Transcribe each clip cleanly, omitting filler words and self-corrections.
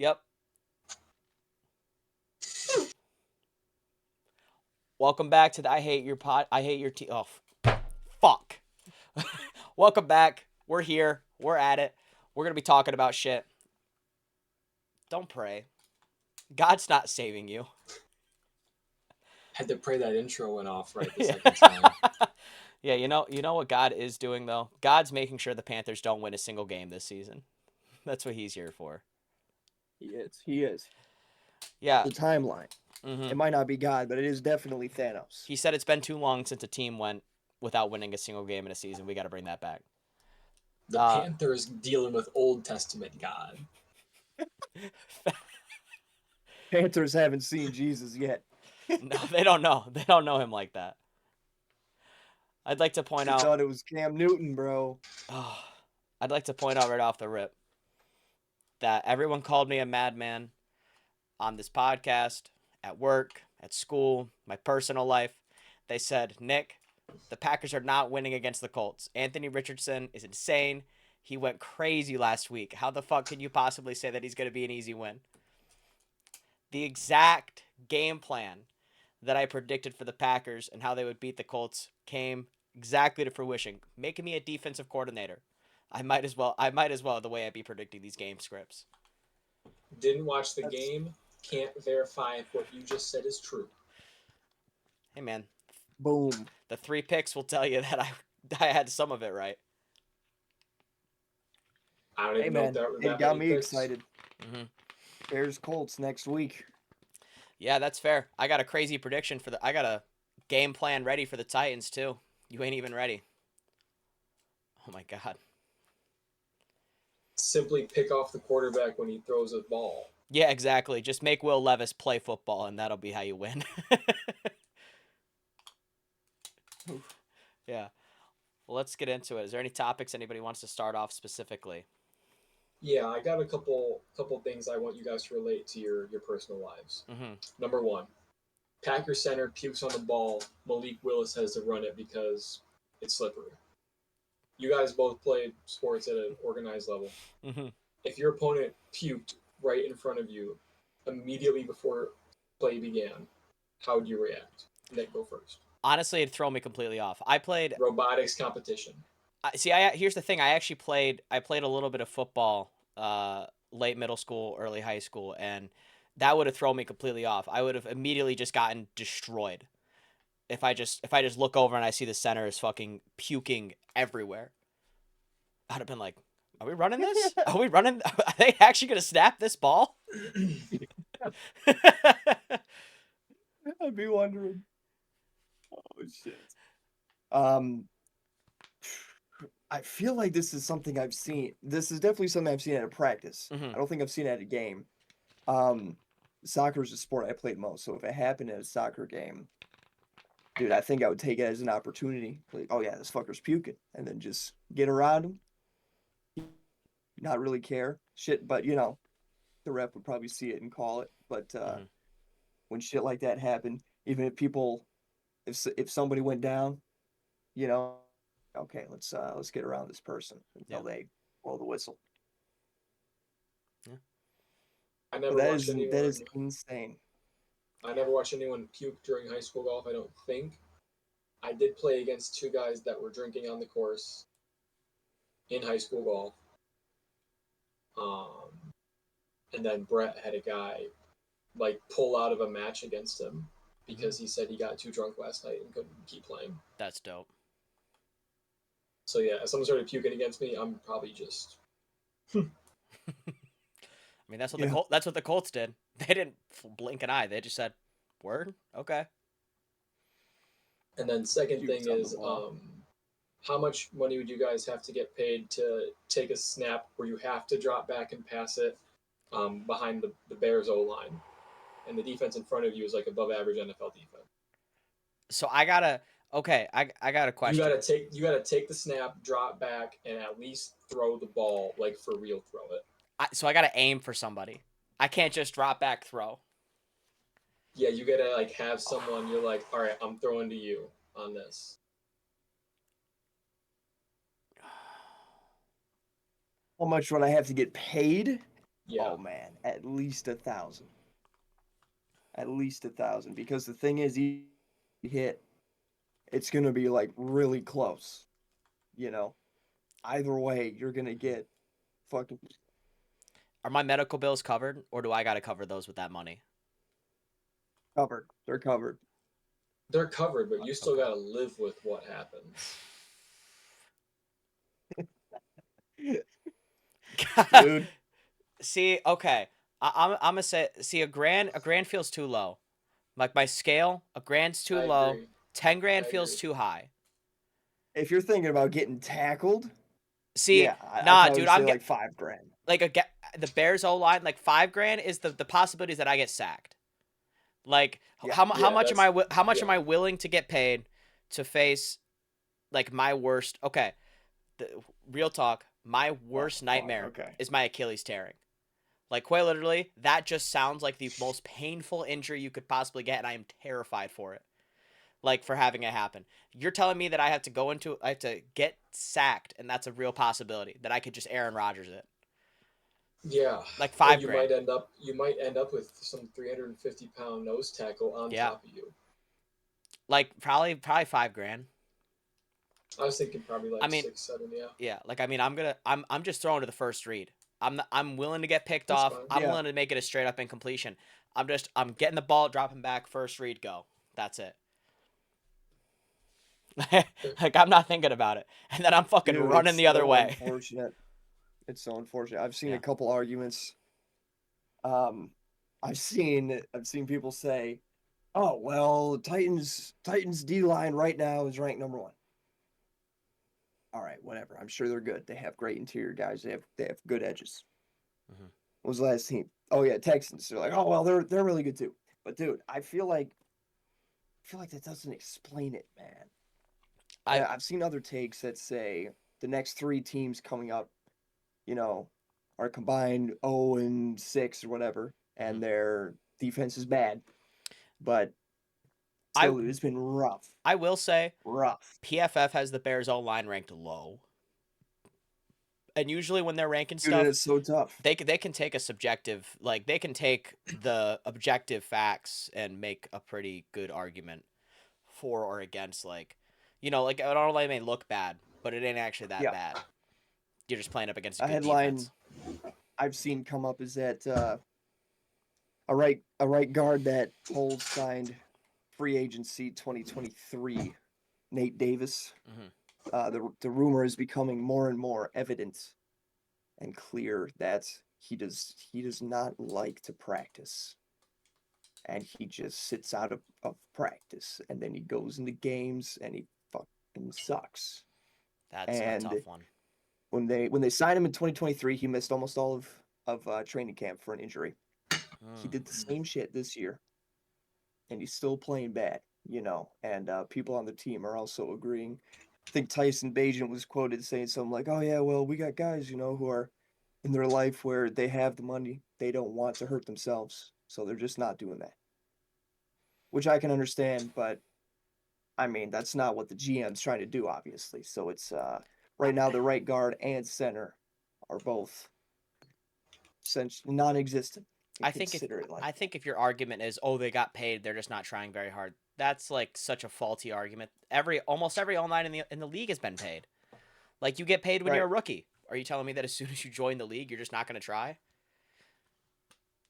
Yep. Welcome back to the I Hate Your Pod. I Hate Your Team. Oh, fuck. Welcome back. We're here. We're at it. We're going to be talking about shit. Don't pray. God's not saving you. Had to pray that intro went off right the second time. Yeah, you know what God is doing though? God's making sure the Panthers don't win a single game this season. That's what he's here for. He is. He is. Yeah. The timeline. Mm-hmm. It might not be God, but it is definitely Thanos. He said it's been too long since a team went without winning a single game in a season. We got to bring that back. The Panthers dealing with Old Testament God. Panthers haven't seen Jesus yet. No, they don't know. They don't know him like that. I'd like to point I out. thought it was Cam Newton, bro. Oh, I'd like to point out right off the rip that everyone called me a madman on this podcast, at work, at school, my personal life. They said, Nick, the Packers are not winning against the Colts. Anthony Richardson is insane. He went crazy last week. How the fuck can you possibly say that he's going to be an easy win? The exact game plan that I predicted for the Packers and how they would beat the Colts came exactly to fruition, making me a defensive coordinator. I might as well the way I be predicting these game scripts. Didn't watch the game. Can't verify if what you just said is true. Hey man, Boom. the 3 picks will tell you that I had some of it right. I don't Hey even know man, if that it got many me picks. excited. Mm-hmm. Bears Colts next week. Yeah, that's fair. I got a crazy prediction I got a game plan ready for the Titans too. You ain't even ready. Oh my god. Simply pick off the quarterback when he throws a ball. Yeah, exactly. Just make Will Levis play football, and that'll be how you win. Yeah. Well, let's get into it. Is there any topics anybody wants to start off specifically? Yeah, I got a couple things I want you guys to relate to your personal lives. Mm-hmm. Number one, Packer center pukes on the ball. Malik Willis has to run it because it's slippery. You guys both played sports at an organized level. Mm-hmm. If your opponent puked right in front of you immediately before play began, how would you react? Nick, go first. Honestly, it'd throw me completely off. I played. Robotics competition. See, here's the thing. I played a little bit of football, late middle school, early high school, and that would have thrown me completely off. I would have immediately just gotten destroyed if I just look over and I see the center is fucking puking everywhere. I'd have been like, "Are we running this? Are we running? Are they actually gonna snap this ball?" I'd be wondering. Oh shit. I feel like this is something I've seen. This is definitely something I've seen at a practice. Mhm. I don't think I've seen it at a game. Soccer is a sport I played most, so if it happened at a soccer game, dude, I think I would take it as an opportunity. Like, oh yeah, this fucker's puking, and then just get around him, not really care. Shit, but the ref would probably see it and call it. But Mhm. when shit like that happened, even if somebody went down, you know, okay, let's get around this person until Yeah. they blow the whistle. Yeah. I But never that watched anyone. is insane. I never watched anyone puke during high school golf. I don't think. I did play against two guys that were drinking on the course in high school golf. And then Brett had a guy like pull out of a match against him because he said he got too drunk last night and couldn't keep playing. That's dope. So yeah, if someone started puking against me, I'm probably just. I mean, that's what the Colts did. They didn't blink an eye. They just said, "Word, okay." And then second Pukes thing on the is, ball. how much money would you guys have to get paid to take a snap where you have to drop back and pass it behind the Bears O line, and the defense in front of you is like above average NFL defense. So I got a question. You gotta take the snap, drop back, and at least throw the ball, like for real, throw it. So I gotta aim for somebody. I can't just drop back throw. Yeah, you gotta like have someone. You're like, all right, I'm throwing to you on this. How much would I have to get paid? Yeah. Oh man, at least 1,000. At least 1,000. Because the thing is, you hit, it's gonna be like really close. You know, either way, you're gonna get fucking Are my medical bills covered, or do I got to cover those with that money? covered. They're covered. They're covered, but you still Okay. got to live with what happens. Dude, See, okay. I'm gonna say, see, a grand feels too low. Like my scale, a grand's too I low. agree. 10 grand I feels agree. too high. if you're thinking about getting tackled, See, yeah, I'd nah, probably dude, say like 5 grand. like the Bears O line, like 5 grand is the possibilities that I get sacked. Like Yeah, how Yeah, much am that's I how much yeah. am I willing to get paid to face like my worst? Okay, the real talk, my oh worst fuck. nightmare Okay. is my Achilles tearing. Like quite literally, that just sounds like the most painful injury you could possibly get, and I am terrified for it. Like for having it happen. You're telling me that I have to get sacked, and that's a real possibility that I could just Aaron Rodgers it. Yeah, Like and 5 grand. you might end up with some 350-pound nose tackle on Yeah. top of you. Like probably 5 grand. I was thinking probably I like mean, 6, 7. Yeah, yeah. Like I mean, I'm just throwing to the first read. I'm willing to get picked that's off. fine. I'm Yeah, willing to make it a straight up incompletion. I'm getting the ball, dropping back, first read, go. That's it. Like I'm not thinking about it, and then I'm fucking dude, running it's the other so way. unfortunate. It's so unfortunate. I've seen a Yeah. couple arguments. Um, I've seen people say, "Oh well, Titans D line right now is ranked number one." All right, whatever. I'm sure they're good. They have great interior guys. They have good edges. Mhm. What was the last team? Oh yeah, Texans. They're like, oh well, they're really good too. But dude, I feel like that doesn't explain it, man. I I've seen other takes that say the next three teams coming up, you know, are combined 0-6 or whatever, mhm. and their defense is bad. But I still, dude, it's been rough, I will say rough. PFF has the Bears O line ranked low, and usually when they're ranking Dude, and stuff, it's so tough. they can take a subjective, like they can take the objective facts and make a pretty good argument for or against, like, like I don't know, they may look bad, but it ain't actually that Yeah, bad. You're just playing up against a a good headline defense. I've seen come up is that a right guard that Poles signed free agency 2023, Nate Davis. Hmm. The rumor is becoming more and more evident and clear that he does not like to practice, and he just sits out of practice, and then he goes into games and he fucking sucks. That's a And tough one. when they signed him in 2023, he missed almost all of training camp for an injury. He Mm. did the same shit this year, and he's still playing bad, And people on the team are also agreeing. I think Tyson Bagent was quoted saying something like, "Oh yeah, well we got guys, who are in their life where they have the money, they don't want to hurt themselves, so they're just not doing that." Which I can understand, but I mean that's not what the GM's trying to do, obviously. So it's I, right now the right guard and center are both essentially non-existent. You I can think if consider it like I that. think if your argument is, oh, they got paid, they're just not trying very hard. That's like such a faulty argument. Almost every online in the league has been paid. Like you get paid when you're Right? a rookie. Are you telling me that as soon as you join the league, you're just not going to try?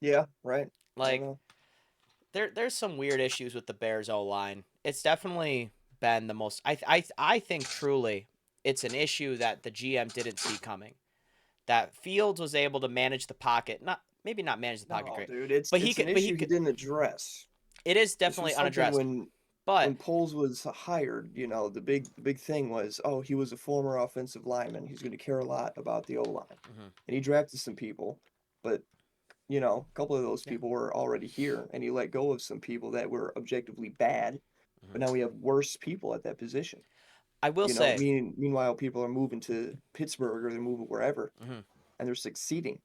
Yeah. Right. I don't Like know. there's some weird issues with the Bears O line. It's definitely been the most. I think truly, it's an issue that the GM didn't see coming. That Fields was able to manage the pocket, not maybe not manage the pocket No, great, dude, it's but he it's an could. But he issue he could. didn't address. It is This definitely was something unaddressed. when But Poles was hired, the big thing was, oh, he was a former offensive lineman. He's going to care a lot about the O line, mhm, and he drafted some people, but a couple of those yeah, people were already here, and he let go of some people that were objectively bad. mhm. But now we have worse people at that position. I will say, Meanwhile, people are moving to Pittsburgh or they're moving wherever, mhm. and they're succeeding.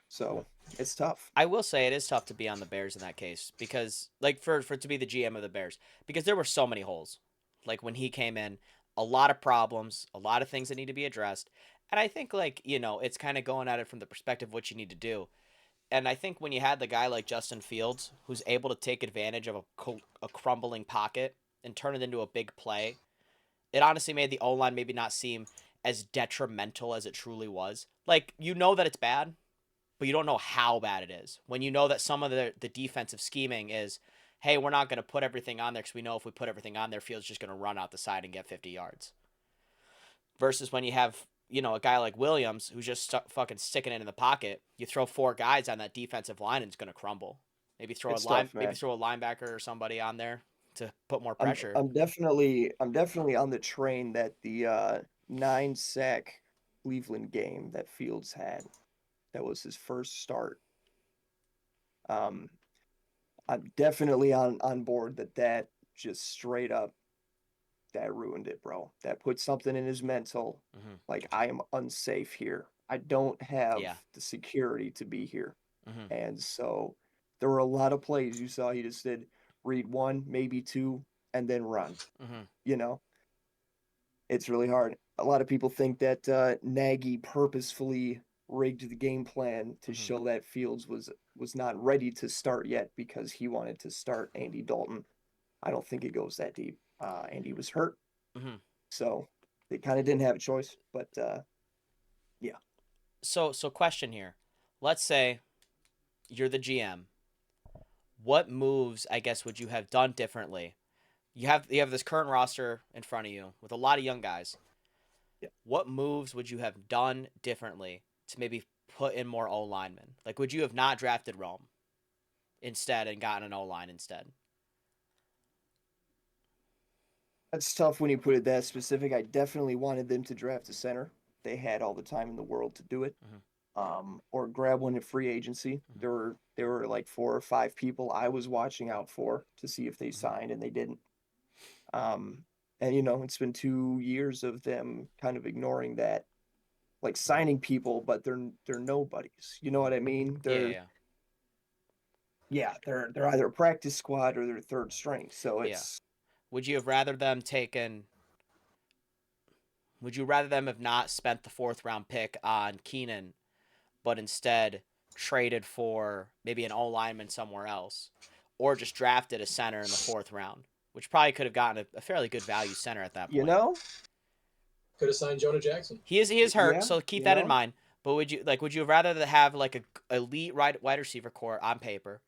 So it's tough. I will say it is tough to be on the Bears in that case because, like, for to be the GM of the Bears, because there were so many holes. Like when he came in, a lot of problems, a lot of things that need to be addressed, and I think, like, it's kind of going at it from the perspective of what you need to do. And I think when you had the guy like Justin Fields, who's able to take advantage of a crumbling pocket and turn it into a big play, it honestly made the O line maybe not seem as detrimental as it truly was. Like, you know that it's bad, but you don't know how bad it is. When you know that some of the defensive scheming is, hey, we're not going to put everything on there because we know if we put everything on there, Fields just going to run out the side and get 50 yards. Versus when you have, a guy like Williams who's just fucking sticking it in the pocket, you throw 4 guys on that defensive line and it's going to crumble. Maybe It's tough, maybe man. throw a linebacker or somebody on there to put more I'm pressure. I'm definitely on the train that the 9-sack Cleveland game that Fields had, that was his first start. Um, I'm definitely on board that just straight up that ruined it, bro. That put something in his mental. Mm-hmm. Like, I am unsafe here. I don't have Yeah. the security to be here. Mm-hmm. And so there were a lot of plays you saw he just did read one, maybe two, and then run. Mm-hmm. You know, it's really hard. A lot of people think that Nagy purposefully rigged the game plan to Mm-hmm. show that Fields was not ready to start yet because he wanted to start Andy Dalton. I don't think it goes that deep. Andy was hurt, Mm-hmm. so they kind of didn't have a choice. But yeah, So question here. Let's say you're the GM. What moves, I guess, would you have done differently? You have this current roster in front of you with a lot of young guys. yeah. What moves would you have done differently to maybe put in more O linemen? Like, would you have not drafted Rome instead and gotten an O line instead? That's tough when you put it that specific. I definitely wanted them to draft a center. They had all the time in the world to do it. Mm-hmm. Or grab one at free agency. Mm-hmm. There were like 4 or 5 people I was watching out for to see if they Mm-hmm. signed, and they didn't. Um, and it's been 2 years of them kind of ignoring that, like signing people, but they're nobodies. You know what I mean? Yeah, yeah, They're either a practice squad or they're third string. So yeah. it's Would you have rather them taken? Would you rather them have not spent the 4th round pick on Keenan, but instead traded for maybe an O lineman somewhere else, or just drafted a center in the 4th round, which probably could have gotten a fairly good value center at that you point. know, Could have signed Jonah Jackson. He is hurt, yeah, so keep you that in know. mind. But would you rather have like a elite wide receiver core on paper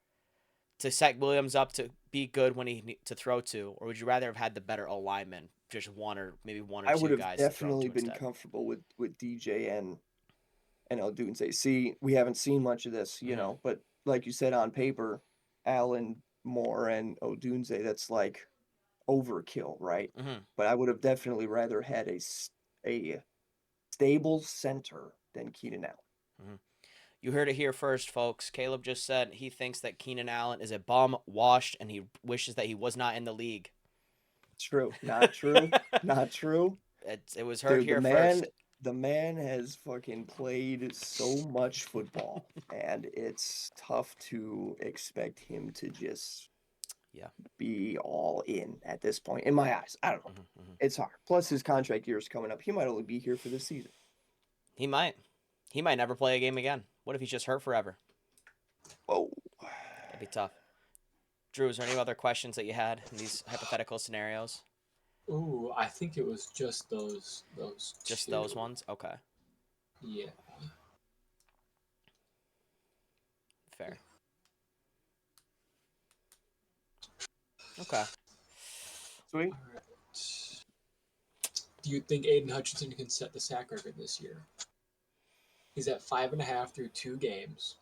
to set Williams up to be good when he to throw to, or would you rather have had the better O lineman, just one or maybe one or I would two have guys to throw definitely to been instead? comfortable with DJ and Odunze. See, we haven't seen much of this, Mm-hmm. but like you said, on paper, Allen, Moore, and Odunze, that's like overkill, right? Mm-hmm. But I would have definitely rather had a stable center than Keenan Allen. Mm-hmm. You heard it here first, folks. Caleb just said he thinks that Keenan Allen is a bum, washed, and he wishes that he was not in the league. True, not true, not true. It was heard Dude, here first. the man has fucking played so much football, and it's tough to expect him to just Yeah. be all in at this point. In my eyes, I don't know. Mm-hmm. Mm-hmm. It's hard. Plus, his contract year is coming up. He might only be here for this season. He might. He might never play a game again. What if he's just hurt forever? Whoa. That'd be tough. Drew, is there any other questions that you had in these hypothetical scenarios? Ooh, I think it was just those Just two. those ones? Okay. Yeah. Fair. Okay. Sweet. All right. Do you think Aiden Hutchinson can set the sack record this year? He's at 5.5 through 2 games.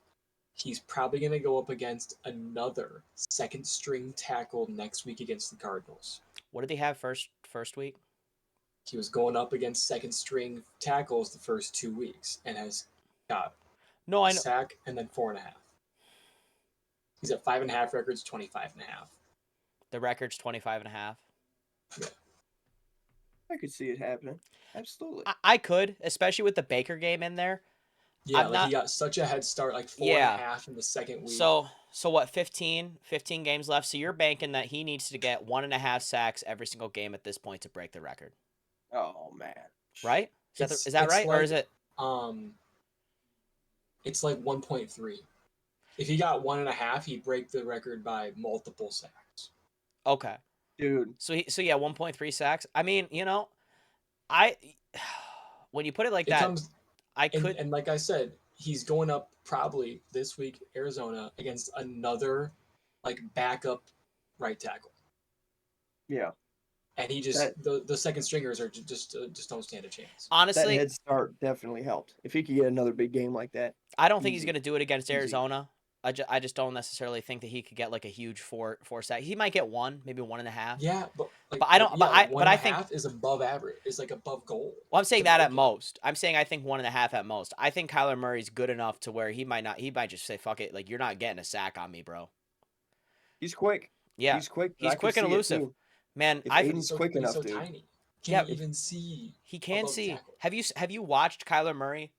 He's probably going to go up against another second string tackle next week against the Cardinals. What did he have first week? He was going up against second string tackles the first 2 weeks and has got No, a I know. sack and then 4.5. He's at 5.5 records, 25.5. The record's 25.5. Yeah. I could see it happening. Absolutely. I could, especially with the Baker game in there. Yeah, I'm like not. he got such a head start, like 4.5 Yeah. in the second week. So what? 15 games left. So you're banking that he needs to get 1.5 sacks every single game at this point to break the record, Oh man. right? Is that It's right, or like, is it? It's like 1.3. If he got 1.5, he'd break the record by multiple sacks. Okay. Dude. So 1.3 sacks. I mean, I when you put it like It that, comes I could. and like I said, he's going up probably this week Arizona against another like backup right tackle. Yeah. And he just the second stringers are just don't stand a chance. That Honestly, head start definitely helped. If he could get another big game like that, I don't think he's easy. going to do it against Easy. Arizona. I just don't necessarily think that he could get like a huge four sack. He might get one, maybe 1.5. Yeah, but I don't. Yeah, But I think. 1.5 is above average. It's like above goal. Well, I'm saying to that make at it. most. I'm saying I think 1.5 at most. I think Kyler Murray's good enough to where he might not. He might just say, "Fuck it," like you're not getting a sack on me, bro. He's quick. Yeah, He's quick. he's I can quick and see it elusive, too. man. If I've Aiden's quick But he's enough, so dude. tiny. Yeah, Can't even see. he can above the see. tackle. Have you watched Kyler Murray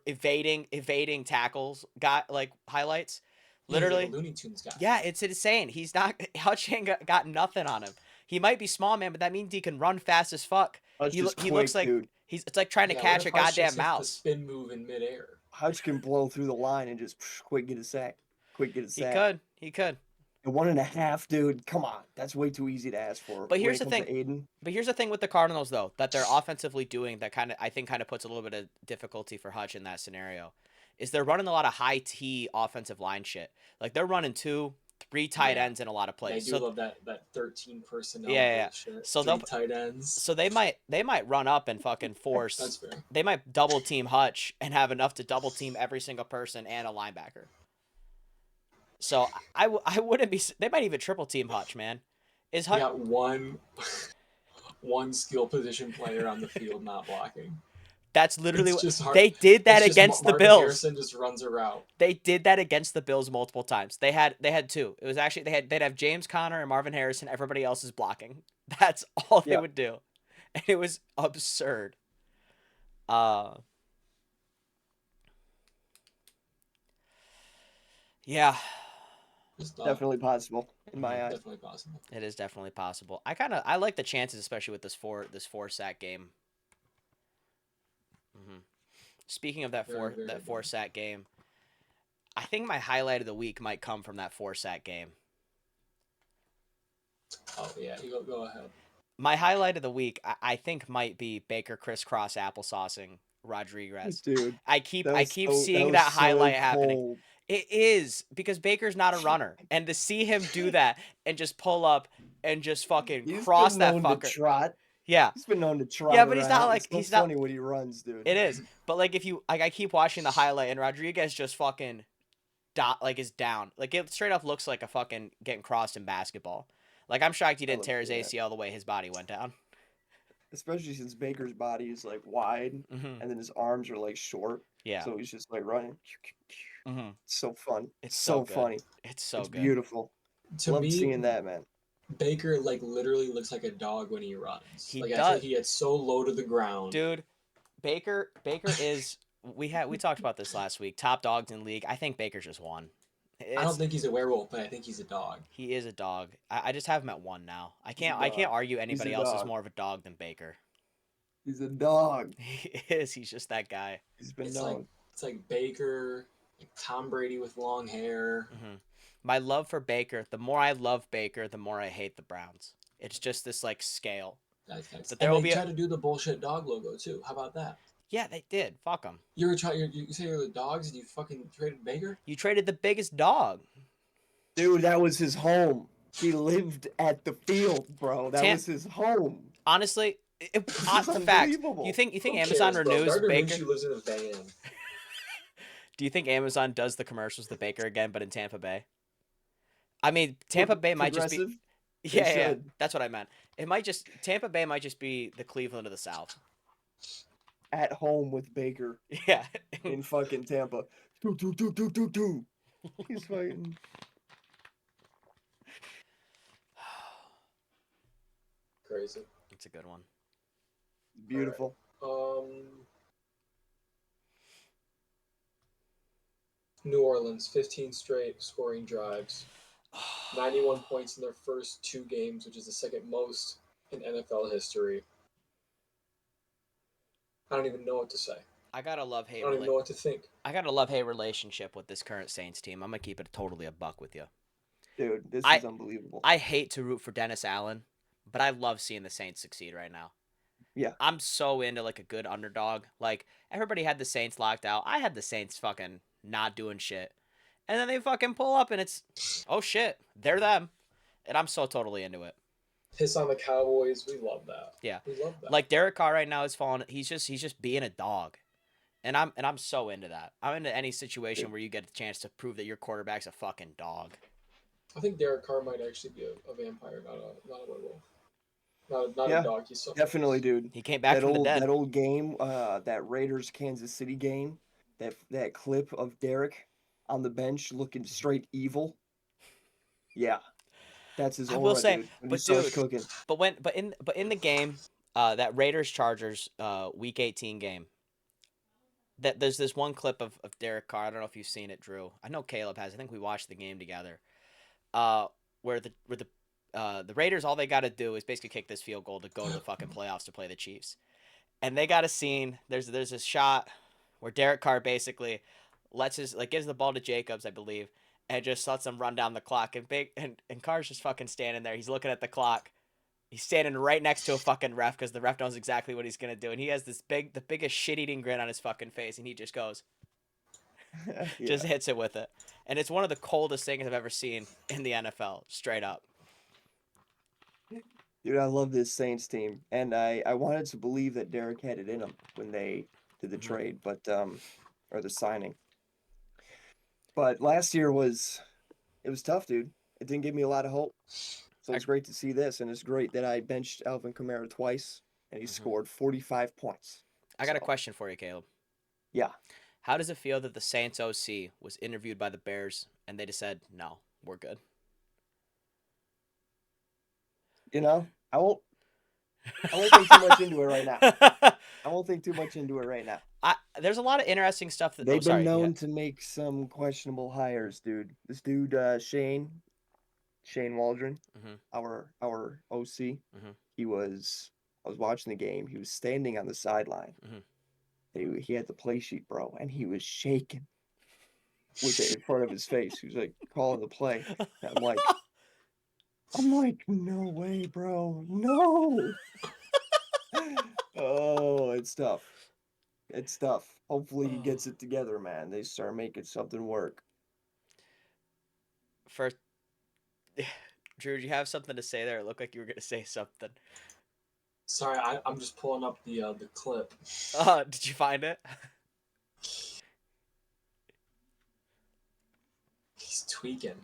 evading tackles? Got like highlights, Yeah, he's like literally. a Looney Tunes guy. Yeah, it's insane. He's not. Hutch ain't got nothing on him. He might be small, man, but that means he can run fast as fuck. Hutch is He quick, looks like dude. it's like trying to Yeah, catch what a if Hutch just goddamn hits the mouse. spin move in midair. Hutch can blow through the line and just quick get a sack. Quick get a sack. He could. And 1.5, dude. Come on, that's way too easy to ask for. But when here's it the comes thing. to Aiden. But here's the thing with the Cardinals, though, that they're offensively doing that I think puts a little bit of difficulty for Hutch in that scenario, is they're running a lot of high T offensive line shit. Like they're running 2, 3 tight ends in a lot of plays. I do love that 13 personnel. Yeah. Bullshit. So 3 tight ends. So they might run up and fucking force. That's fair. They might double team Hutch and have enough to double team every single person and a linebacker. So I wouldn't be. They might even triple team Hutch, man. Is Hutch? You got one skill position player on the field not blocking. That's literally It's just hard. They did that It's just against the Marvin Bills. Harrison just runs a route. They did that against the Bills multiple times. They had 2. It was actually they'd have James Conner and Marvin Harrison. Everybody else is blocking. That's all they would do, and it was absurd. Yeah. Definitely possible in my eyes. Definitely possible. It is definitely possible. I like the chances, especially with this 4 sack game. Mm-hmm. Speaking of that Very 4 sack game, I think my highlight of the week might come from that 4 sack game. Oh yeah, you go ahead. My highlight of the week, I think, might be Baker crisscross applesaucing Rodriguez. Dude, I keep seeing that highlight happening. It is because Baker's not a runner, and to see him do that and just pull up and just fucking cross that fucker. To trot. Yeah, he's been known to trot. Yeah, but he's not like he's funny when he runs, dude. It is, but like if you I keep watching the highlight and Rodriguez just fucking is down. Like it straight up looks like a fucking getting crossed in basketball. Like I'm shocked he didn't tear his ACL the way his body went down. Especially since Baker's body is like wide and then his arms are like short. Yeah. So he's just like running. Mm-hmm. It's so fun. It's so good. funny. It's good. Beautiful. Love seeing that, man. Baker like literally looks like a dog when he runs. He does. I think he gets so low to the ground. Dude, Baker is we talked about this last week. Top dogs in league. I think Baker's just one. I don't think he's a werewolf, but I think he's a dog. He is a dog. I just have him at 1 now. I can't argue anybody else is more of a dog than Baker. He's a dog. He is. He's just that guy. He's been known. It's like Baker, like Tom Brady with long hair. Mm-hmm. My love for Baker, the more I love Baker, the more I hate the Browns. It's just this like scale. But there will be try to do the bullshit dog logo too. How about that? Yeah, they did. Fuck them. You say you're the dogs and you fucking traded Baker? You traded the biggest dog. Dude, that was his home. He lived at the field, bro. That was his home. Honestly, the fact. You think Amazon renews Gardner Baker? Minshew lives in a van. Do you think Amazon does the commercials to Baker again, but in Tampa Bay? I mean, Tampa Bay might just be. Yeah, that's what I meant. Tampa Bay might just be the Cleveland of the South. At home with Baker. Yeah. In fucking Tampa. Do. He's fighting. Crazy. It's a good one. Beautiful. Right. New Orleans, 15 straight scoring drives. 91 points in their first 2 games, which is the second most in NFL history. I don't even know what to say. I got a I love-hate don't even know what to think. I got a love-hate relationship with this current Saints team. I'm going to keep it totally a buck with you. Dude, this I is unbelievable. I hate to root for Dennis Allen, but I love seeing the Saints succeed right now. Yeah. I'm so into like a good underdog. Like everybody had the Saints locked out. I had the Saints fucking not doing shit. And then they fucking pull up and it's oh shit, they're them. And I'm so totally into it. Piss on the Cowboys. We love that. Yeah. We love that. Like Derek Carr right now is falling he's just being a dog. And I'm so into that. I'm into any situation where you get a chance to prove that your quarterback's a fucking dog. I think Derek Carr might actually be a vampire, not a werewolf. Not Yeah, a dog. He's something definitely, else. dude. He came back from the dead. That old game, that Raiders Kansas City game, that clip of Derek on the bench looking straight evil. Yeah, that's his I will aura, say, dude. When he but starts dude, cooking. but in the game, that Raiders Chargers week 18 game, that there's this one clip of Derek Carr. I don't know if you've seen it, Drew. I know Caleb has. I think we watched the game together. Where the Raiders, all they got to do is basically kick this field goal to go to the fucking playoffs to play the Chiefs. And they got a scene. There's this shot where Derek Carr basically gives the ball to Jacobs, I believe, and just lets him run down the clock. And Carr's just fucking standing there. He's looking at the clock. He's standing right next to a fucking ref because the ref knows exactly what he's gonna do, and he has the biggest shit-eating grin on his fucking face, and he just goes, Yeah. just hits it with it, and it's one of the coldest things I've ever seen in the NFL, straight up. Dude, I love this Saints team, and I wanted to believe that Derek had it in him when they did the trade, but or the signing. But last year was tough, dude. It didn't give me a lot of hope. So it's great to see this, and it's great that I benched Alvin Kamara twice, and he scored 45 points. I got a question for you, Caleb. Yeah. How does it feel that the Saints OC was interviewed by the Bears and they just said, no, we're good? You know, I won't think too much into it right now. I won't think too much into it right now. There's a lot of interesting stuff that They've been known to make some questionable hires, dude. This dude, Shane Waldron, our OC, I was watching the game. He was standing on the sideline. He had the play sheet, bro, and he was shaking with it in front of his face. He was like calling the play. And I'm like, no way, bro, no. Oh, it's tough. It's tough. Hopefully he gets it together, man. They start making something work. First, Drew, do you have something to say there? It looked like you were going to say something. Sorry, I'm just pulling up the clip. Did you find it? He's tweaking.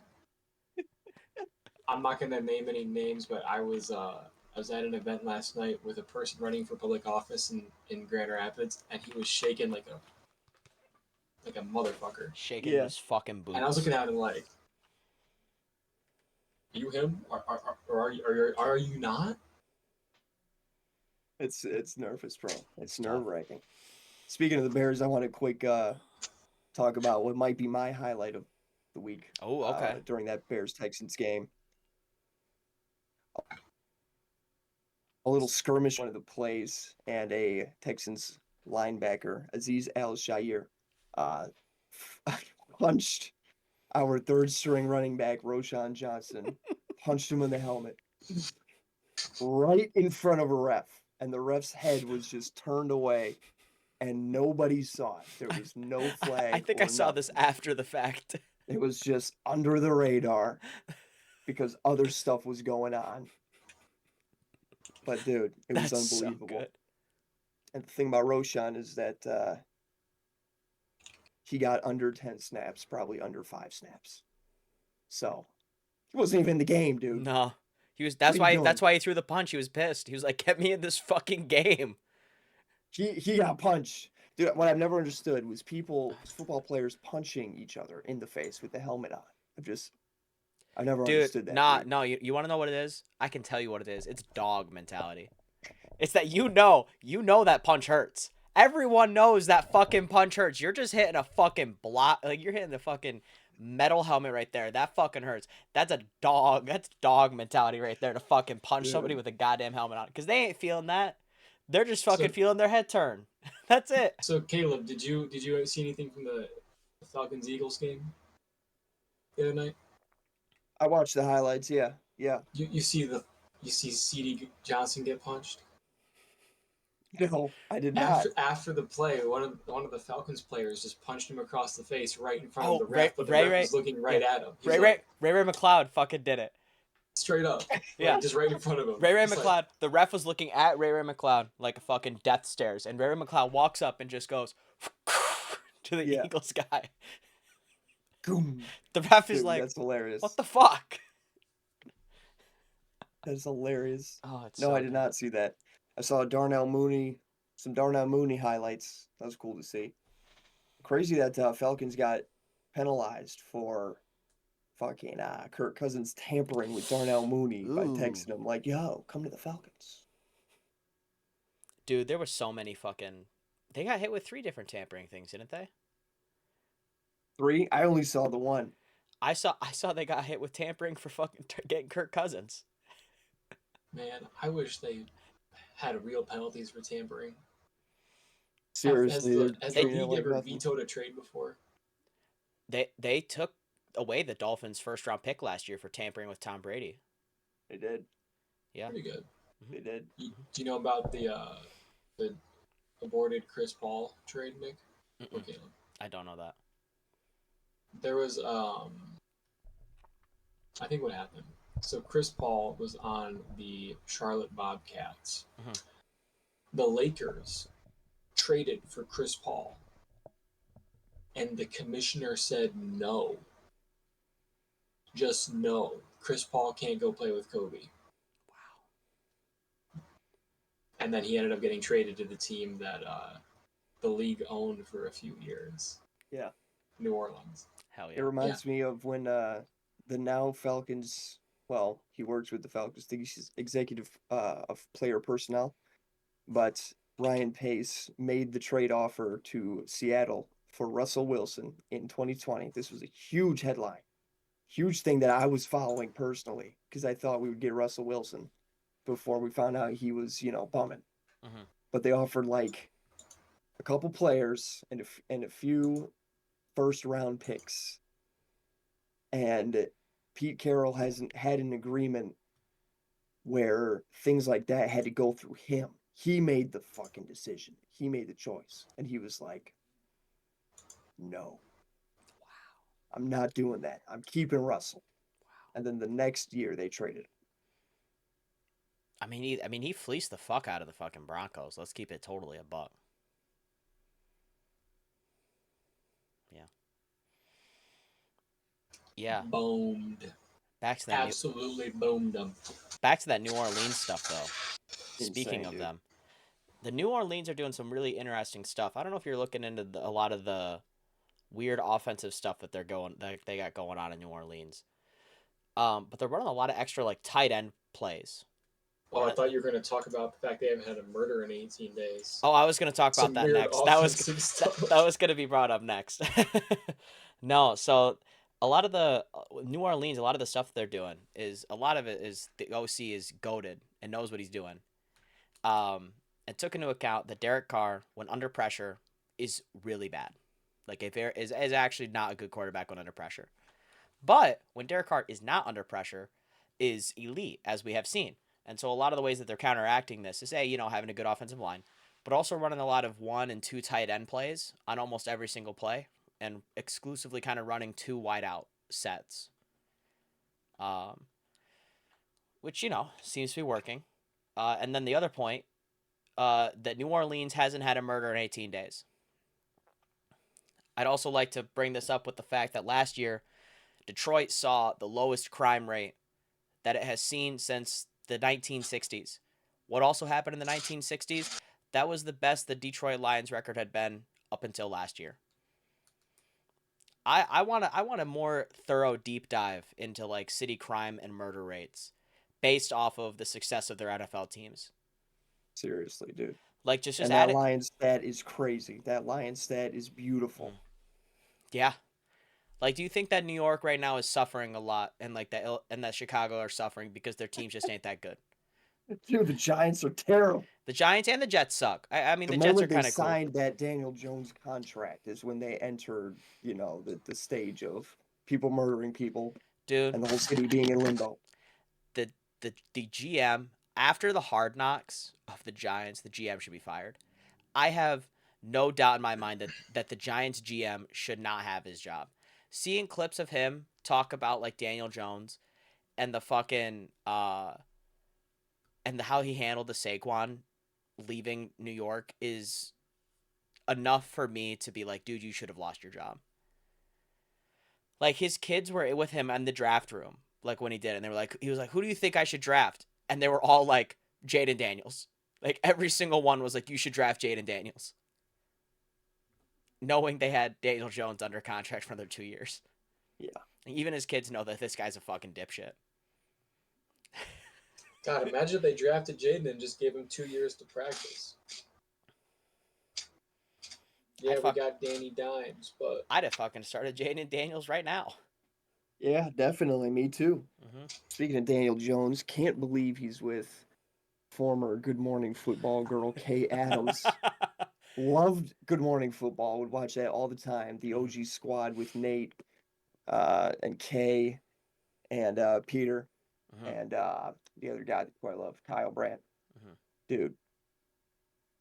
I'm not gonna name any names, but I was at an event last night with a person running for public office in Grand Rapids, and he was shaking like a motherfucker. Shaking his fucking boots. And I was looking at him like, "Are you him? Or are you not?" It's nervous, bro. It's nerve-wracking. Speaking of the Bears, I want to quick talk about what might be my highlight of the week. Oh, okay. During that Bears-Texans game. A little skirmish, one of the plays, and a Texans linebacker, Azeez Al-Shaair, punched our third-string running back, Roschon Johnson, punched him in the helmet right in front of a ref, and the ref's head was just turned away, and nobody saw it. There was no flag. I think I saw this after the fact. It was just under the radar because other stuff was going on. But dude, it was unbelievable. So good. And the thing about Roschon is that he got under 10 snaps, probably under 5 snaps. So he wasn't even in the game, dude. No. He was that's why he threw the punch. He was pissed. He was like, "Get me in this fucking game." He got punched. Dude, what I've never understood was football players punching each other in the face with the helmet on. I never understood that. No, you want to know what it is? I can tell you what it is. It's dog mentality. It's that you know that punch hurts. Everyone knows that fucking punch hurts. You're just hitting a fucking block. Like, you're hitting the fucking metal helmet right there. That fucking hurts. That's dog mentality right there to fucking punch somebody with a goddamn helmet on. Because they ain't feeling that. They're just fucking feeling their head turn. That's it. So Caleb, did you see anything from the Falcons Eagles game the other night? I watched the highlights. Yeah, yeah. You see C.D. Johnson get punched No, I did not. after the play. One of the Falcons players just punched him across the face right in front of Oh, the ref, but the ref was looking right at him. He's Ray McLeod fucking did it. straight up, Yeah. just right in front of him. Ray Just McLeod, like, the ref was looking at Ray McLeod like a fucking death stares, and Ray McLeod walks up and just goes to the Yeah. Eagles guy. Boom. The ref is Dude, like, that's hilarious. what the fuck? That's hilarious. Oh, it's No, so I did not see that. I saw some Darnell Mooney highlights. That was cool to see. Crazy that Falcons got penalized for fucking Kirk Cousins tampering with Darnell Mooney by Ooh. texting him like, "Yo, come to the Falcons." Dude, there were so many fucking. They got hit with 3 different tampering things, didn't they? 3? I only saw the one. I saw they got hit with tampering for fucking getting Kirk Cousins. man, I wish they had real penalties for tampering. Seriously, they're Has the treating it league like ever nothing. vetoed a trade before? They took away the Dolphins' first round pick last year for tampering with Tom Brady. They did. Yeah. Pretty good. They did. Do you know about the aborted Chris Paul trade, Nick? Okay. I don't know that. There was I think what happened. So Chris Paul was on the Charlotte Bobcats. Mhm. The Lakers traded for Chris Paul, and the commissioner said no. Just no. Chris Paul can't go play with Kobe. Wow. And then he ended up getting traded to the team that the league owned for a few years. Yeah. New Orleans. Hell yeah. It reminds me of when the now Falcons. Well, he works with the Falcons. I think he's executive of player personnel. But Ryan Pace made the trade offer to Seattle for Russell Wilson in 2020. This was a huge headline, huge thing that I was following personally because I thought we would get Russell Wilson before we found out he was, bumming. Mhm. But they offered like a couple players and a few first round picks. And Pete Carroll hasn't had an agreement where things like that had to go through him. He made the fucking decision. He made the choice. And he was like, no. Wow. I'm not doing that. I'm keeping Russell. Wow. And then the next year they traded him. I mean, he fleeced the fuck out of the fucking Broncos. Let's keep it totally a buck. Yeah. Yeah. Boomed. Back to that. Absolutely boomed them. Back to that New Orleans stuff, though. Speaking Insane, of dude. them, the New Orleans are doing some really interesting stuff. I don't know if you're looking into a lot of the weird offensive stuff that they got going on in New Orleans. But they're running a lot of extra like tight end plays. Oh, I thought you were going to talk about the fact they haven't had a murder in 18 days. Oh, I was going to talk about Some that weird next. offensive stuff. That was going to be brought up next. No, so a lot of the New Orleans, a lot of the stuff they're doing is a lot of it is the OC is goated and knows what he's doing. And took into account that Derek Carr, when under pressure, is really bad. Like is actually not a good quarterback when under pressure. But when Derek Carr is not under pressure, is elite, as we have seen. And so a lot of the ways that they're counteracting this is having a good offensive line, but also running a lot of 1 and 2 tight end plays on almost every single play, and exclusively kind of running 2 wide out sets. Which seems to be working. And then the other point, that New Orleans hasn't had a murder in 18 days. I'd also like to bring this up with the fact that last year, Detroit saw the lowest crime rate that it has seen since the 1960s. What also happened in the 1960s? That was the best the Detroit Lions record had been up until last year. I want a more thorough deep dive into like city crime and murder rates based off of the success of their NFL teams. Seriously, dude. Like just and add that it. Lions stat is crazy. That Lions stat is beautiful. Yeah. Like, do you think that New York right now is suffering a lot, and like that Chicago are suffering because their teams just ain't that good? Dude, the Giants are terrible. The Giants and the Jets suck. I mean, The the Jets are moment they kind of cool. signed that Daniel Jones contract is when they entered, the stage of people murdering people Dude, and the whole city being in limbo. the GM, after the hard knocks of the Giants, the GM should be fired. I have no doubt in my mind that the Giants GM should not have his job. Seeing clips of him talk about like Daniel Jones and the fucking and how he handled the Saquon leaving New York is enough for me to be like, dude, you should have lost your job. Like his kids were with him in the draft room, like when he did, and they were like, he was like, who do you think I should draft? And they were all like, Jaden Daniels. Like every single one was like, you should draft Jaden Daniels, knowing they had Daniel Jones under contract for another 2 years. Yeah. And even his kids know that this guy's a fucking dipshit. God, imagine if they drafted Jaden and just gave him 2 years to practice. Yeah, we got Danny Dimes, but I'd have fucking started Jaden Daniels right now. Yeah, definitely. Me too. Mm-hmm. Speaking of Daniel Jones, can't believe he's with former Good Morning Football girl Kay Adams. Loved Good Morning Football. Would watch that all the time. The OG squad with Nate, and Kay, and Peter, and the other guy who I love, Kyle Brandt. Dude,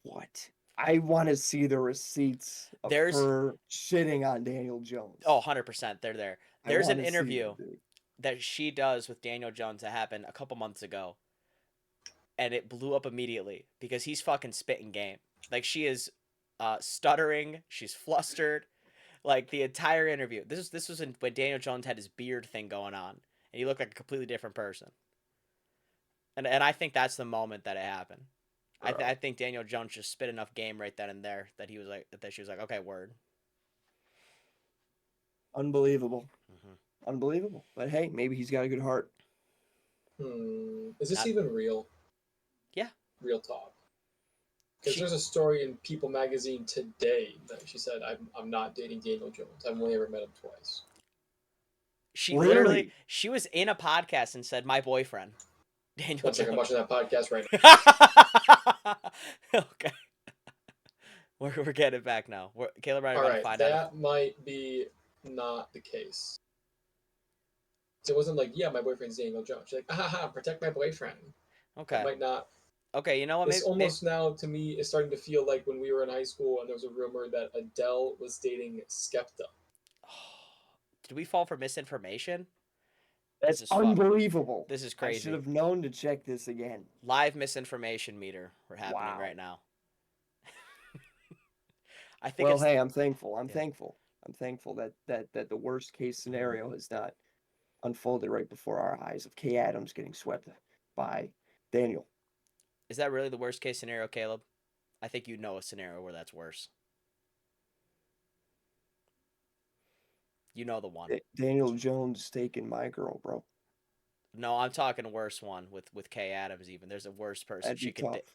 what? I want to see the receipts of her shitting on Daniel Jones. Oh, 100%. They're there. There's an interview that she does with Daniel Jones that happened a couple months ago. And it blew up immediately because he's fucking spitting game. Like she is stuttering. She's flustered. Like the entire interview. This was when Daniel Jones had his beard thing going on. And he looked like a completely different person. And I think that's the moment that it happened. I think Daniel Jones just spit enough game right then and there that he was like that she was like, okay, word. Unbelievable. Unbelievable. But hey, maybe he's got a good heart. Is this even real? Yeah. Real talk. Because there's a story in People magazine today that she said, I'm not dating Daniel Jones. I've only ever met him twice. She literally, she was in a podcast and said, my boyfriend, Daniel One Jones. second, I'm watching that podcast right now. Okay. We're getting it back now. Caleb and I are going to find out. out. That might be not the case. So it wasn't like, yeah, my boyfriend's Daniel Jones. She's like, protect my boyfriend. Okay. That might not. Okay, you know what? This almost now, to me, is starting to feel like when we were in high school and there was a rumor that Adele was dating Skepta. Did we fall for misinformation? That's unbelievable. This is crazy. I should have known to check this again. Live misinformation meter happening right now. I think. Well, hey, I'm thankful. I'm thankful that the worst case scenario has not unfolded right before our eyes of Kay Adams getting swept by Daniel. Is that really the worst case scenario, Caleb? I think you know a scenario where that's worse. You know the one. Daniel Jones taking my girl, bro. No, I'm talking a worse one with Kay Adams. Even there's a worse person she could date.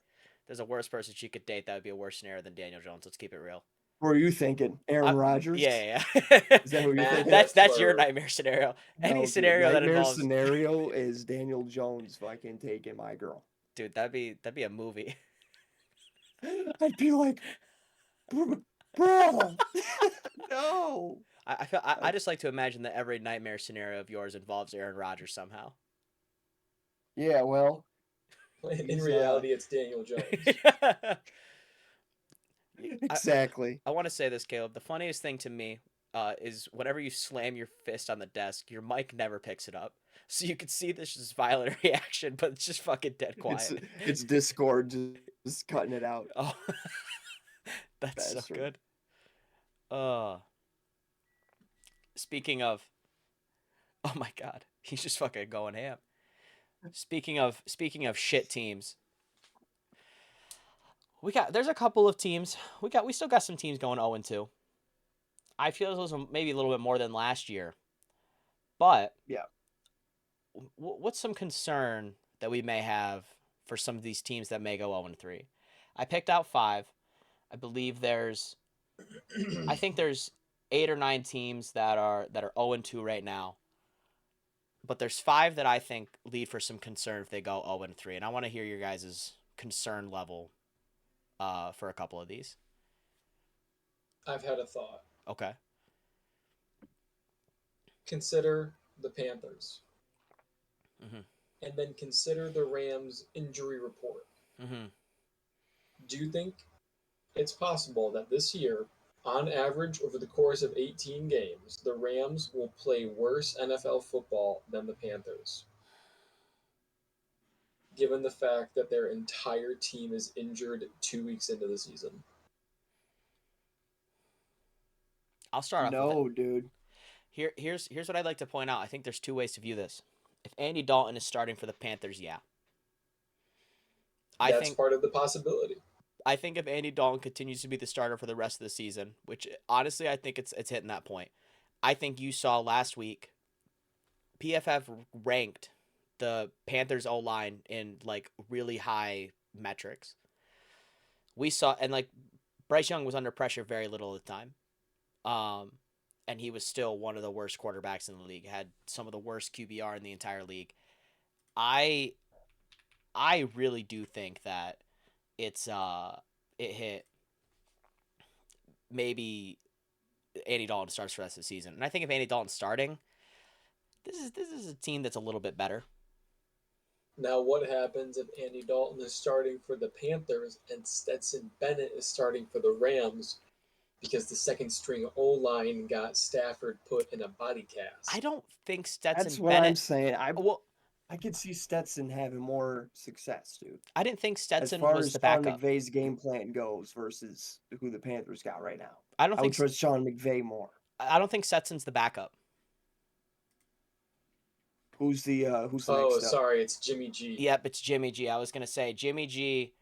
There's a worse person she could date that would be a worse scenario than Daniel Jones. Let's keep it real. What are you thinking? Aaron Rodgers? Yeah. Is that what you're thinking? That's your nightmare scenario. Any scenario that involves scenario is Daniel Jones fucking taking my girl. Dude, that'd be a movie. I'd be like, bro, no. I just like to imagine that every nightmare scenario of yours involves Aaron Rodgers somehow. Yeah, well, in reality, it's Daniel Jones. Exactly. I want to say this, Caleb. The funniest thing to me is whenever you slam your fist on the desk, your mic never picks it up. So you can see this just violent reaction, but it's just fucking dead quiet. It's Discord just cutting it out. Oh, that's so good. Speaking of, oh my God, he's just fucking going ham. Speaking of shit teams, there's a couple of teams. We still got some teams going 0-2. I feel those was maybe a little bit more than last year, but yeah. What's some concern that we may have for some of these teams that may go 0-3? I picked out 5. I believe I think there's 8 or 9 teams that are 0-2 right now. but there's 5 that I think lead for some concern if they go 0-3, and I want to hear your guys' concern level for a couple of these. I've had a thought. Okay. Consider the Panthers, Mm-hmm. and then consider the Rams' injury report. Mm-hmm. Do you think it's possible that this year, on average, over the course of 18 games, the Rams will play worse NFL football than the Panthers? Given the fact that their entire team is injured 2 weeks into the season. I'll start off with it. No, dude. Here's what I'd like to point out. I think there's 2 ways to view this. If Andy Dalton is starting for the Panthers, yeah. That's part of the possibility. I think if Andy Dalton continues to be the starter for the rest of the season, which honestly I think it's hitting that point. I think you saw last week PFF ranked the Panthers O-line in like really high metrics. We saw, and like Bryce Young was under pressure very little at the time. And he was still one of the worst quarterbacks in the league, had some of the worst QBR in the entire league. I really do think that it hit maybe Andy Dalton starts for the rest of the season. And I think if Andy Dalton's starting, this is a team that's a little bit better. Now, what happens if Andy Dalton is starting for the Panthers and Stetson Bennett is starting for the Rams because the second string O-line got Stafford put in a body cast? I don't think Stetson That's what Bennett. I'm saying. Well, I could see Stetson having more success, dude. I didn't think Stetson as far was as the Sean backup. McVay's game plan goes versus who the Panthers got right now. I don't I would think trust Sean McVay more. I don't think Stetson's the backup. Who's the next Oh, up? sorry, it's Jimmy G. Yep, it's Jimmy G. I was gonna say Jimmy G.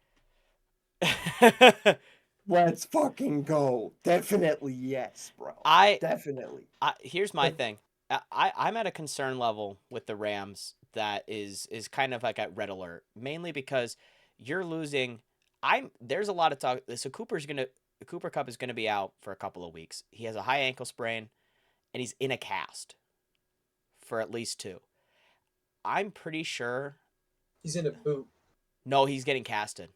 Let's fucking go. Definitely yes, bro. Definitely. Here's my thing. I'm at a concern level with the Rams that is kind of like at red alert, mainly because you're losing. There's a lot of talk. So Cooper Kupp is gonna be out for a couple of weeks. He has a high ankle sprain, and he's in a cast for at least 2. I'm pretty sure. He's in a boot. No, he's getting casted.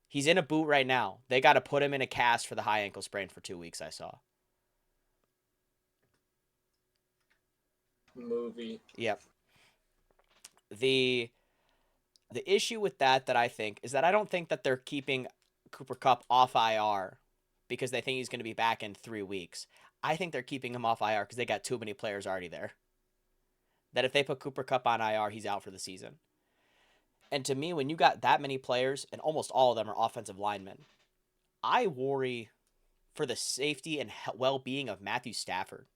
He's in a boot right now. They got to put him in a cast for the high ankle sprain for 2 weeks, I saw. Movie. Yep. The issue with that I think is that I don't think that they're keeping Cooper Kupp off IR because they think he's going to be back in 3 weeks. I think they're keeping him off IR because they got too many players already there. That if they put Cooper Kupp on IR, he's out for the season. And to me, when you got that many players, and almost all of them are offensive linemen, I worry for the safety and well-being of Matthew Stafford.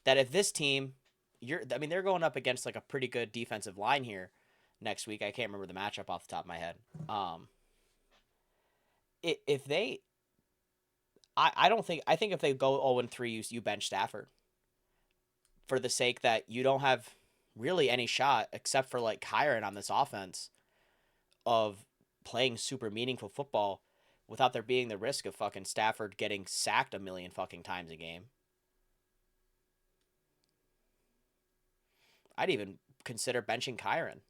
That if this team, they're going up against like a pretty good defensive line here next week. I can't remember the matchup off the top of my head. I think if they go 0-3, you bench Stafford. For the sake that you don't have really any shot except for like Kyron on this offense of playing super meaningful football without there being the risk of fucking Stafford getting sacked a million fucking times a game. I'd even consider benching Kyron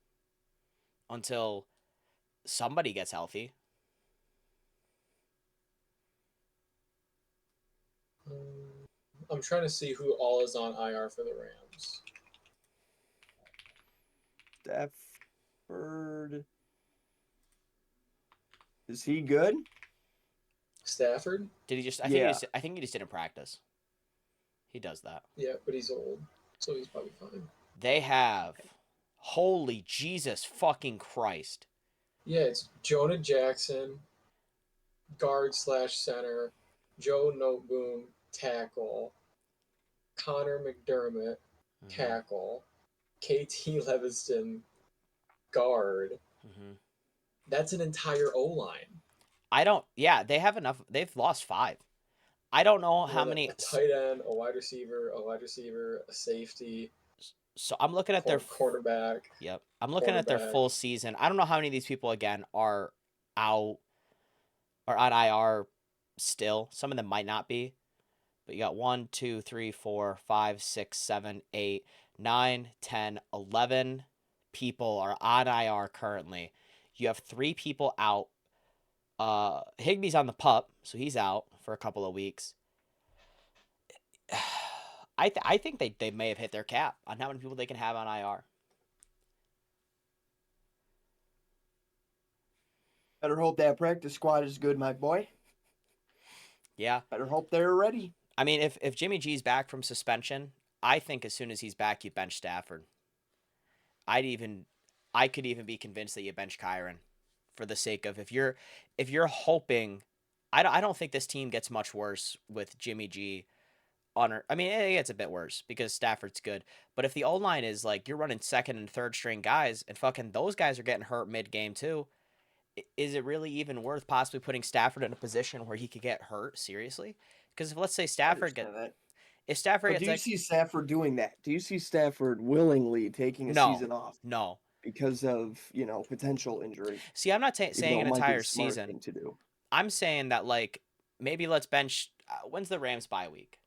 until somebody gets healthy. I'm trying to see who all is on IR for the Rams. Stafford. Is he good? Stafford? Did he just? I think he just didn't practice. He does that. Yeah, but he's old, so he's probably fine. They have, holy Jesus fucking Christ. Yeah, it's Jonah Jackson, guard/center, Joe Noteboom, tackle, Connor McDermott, tackle, KT Leviston, guard. Mm-hmm. That's an entire O-line. They have enough. They've lost 5. I don't know how many. A tight end, a wide receiver, a safety. So I'm looking at their quarterback. Yep. I'm looking at their full season. I don't know how many of these people, again, are out or on IR still. Some of them might not be. But you got 1, 2, 3, 4, 5, 6, 7, 8, 9, 10, 11 people are on IR currently. You have 3 people out. Higby's on the pup, so he's out for a couple of weeks. I think they may have hit their cap on how many people they can have on IR. Better hope that practice squad is good, my boy. Yeah. Better hope they're ready. I mean, if Jimmy G's back from suspension, I think as soon as he's back, you bench Stafford. I could even be convinced that you bench Kyron for the sake of if you're hoping. I don't think this team gets much worse with Jimmy G. I mean, it gets a bit worse because Stafford's good. But if the O line is like you're running second and third string guys, and fucking those guys are getting hurt mid game too, is it really even worth possibly putting Stafford in a position where he could get hurt seriously? Because if let's say I Stafford understand that. if Stafford But do gets you like see Stafford doing that? Do you see Stafford willingly taking a no, season off no. because of, potential injury? See, I'm not Even saying though an it might be entire the smart season. thing to do. I'm saying that like maybe let's bench. When's the Rams bye week?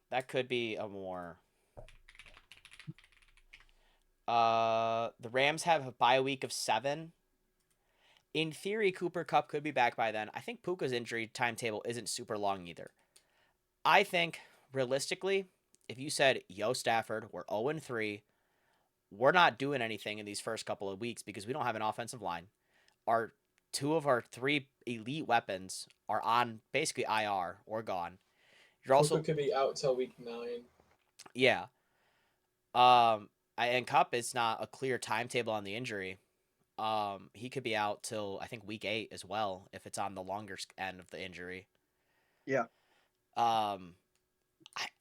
That could be a more. The Rams have a bye week of 7. In theory, Cooper Kupp could be back by then. I think Puka's injury timetable isn't super long either. I think realistically, if you said, "Yo, Stafford, we're 0-3, we're not doing anything in these first couple of weeks because we don't have an offensive line. Our 2 of our 3 elite weapons are on basically IR or gone. You're Puka also could be out till week 9. yeah. And Cup is not a clear timetable on the injury. He could be out till I think week 8 as well if it's on the longer end of the injury. Yeah. Um,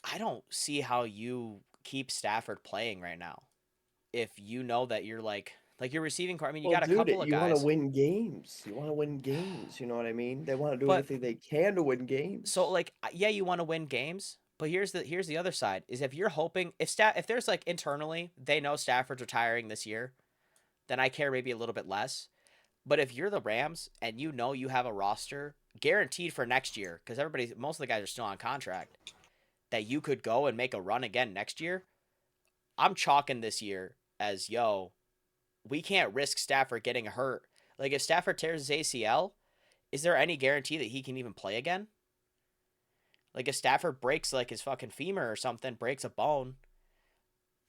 I don't see how you keep Stafford playing right now if you know that you're like your receiving core. I mean, you Well, got a dude, couple of you want to guys, win games. You want to win games. You know what I mean? They want to do but anything they can to win so games. like yeah, you want to win games. But here's the other side is if you're hoping if there's like internally they know Stafford's retiring this year, then I care maybe a little bit less. But if you're the Rams and you know you have a roster guaranteed for next year, because most of the guys are still on contract, that you could go and make a run again next year, I'm chalking this year as we can't risk Stafford getting hurt. Like if Stafford tears his ACL, is there any guarantee that he can even play again? Like if Stafford breaks like his fucking femur or something, breaks a bone,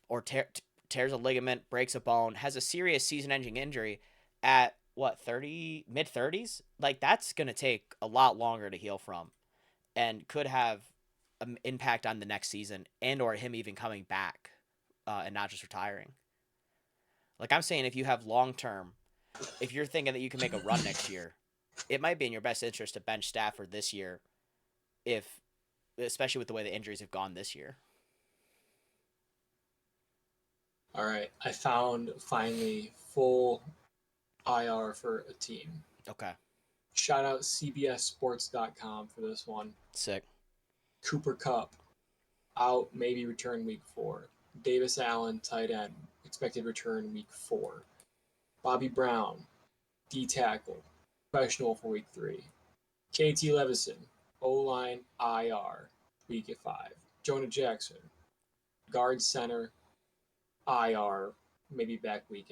or tears a ligament, breaks a bone, has a serious season-ending injury at what 30 mid 30s, like that's gonna take a lot longer to heal from, and could have an impact on the next season and or him even coming back, and not just retiring. Like I'm saying, if you have long term, if you're thinking that you can make a run next year, it might be in your best interest to bench Stafford this year, if especially with the way the injuries have gone this year. All right, I found finally full IR for a team. Okay, Shout out CBSSports.com for this one. sick. Cooper Kupp out, maybe return week 4. Davis Allen, tight end, expected return week 4. Bobby Brown, D tackle, questionable for week 3. KT Levison, O line IR, week 5. Jonah Jackson, guard center IR, maybe back week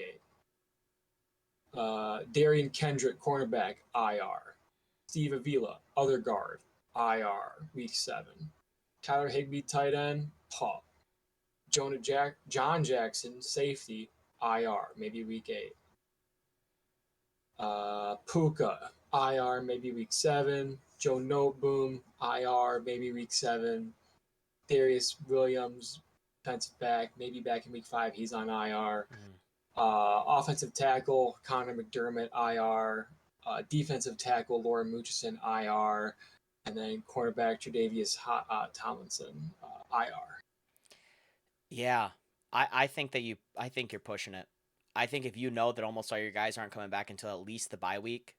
8. Darian Kendrick, cornerback IR. Steve Avila, other guard IR, week 7. Tyler Higbee, tight end, pup. John Jackson, safety, IR, maybe week 8. Puka, IR, maybe week 7. Joe Noteboom, IR, maybe week 7. Darius Williams, defensive back, maybe back in week 5. He's on IR. Offensive tackle, Connor McDermott, IR. Defensive tackle, Laura Murchison, IR. And then cornerback, Tre'Davious Tomlinson, IR. Yeah, I think you're pushing it. I think if you know that almost all your guys aren't coming back until at least the bye week,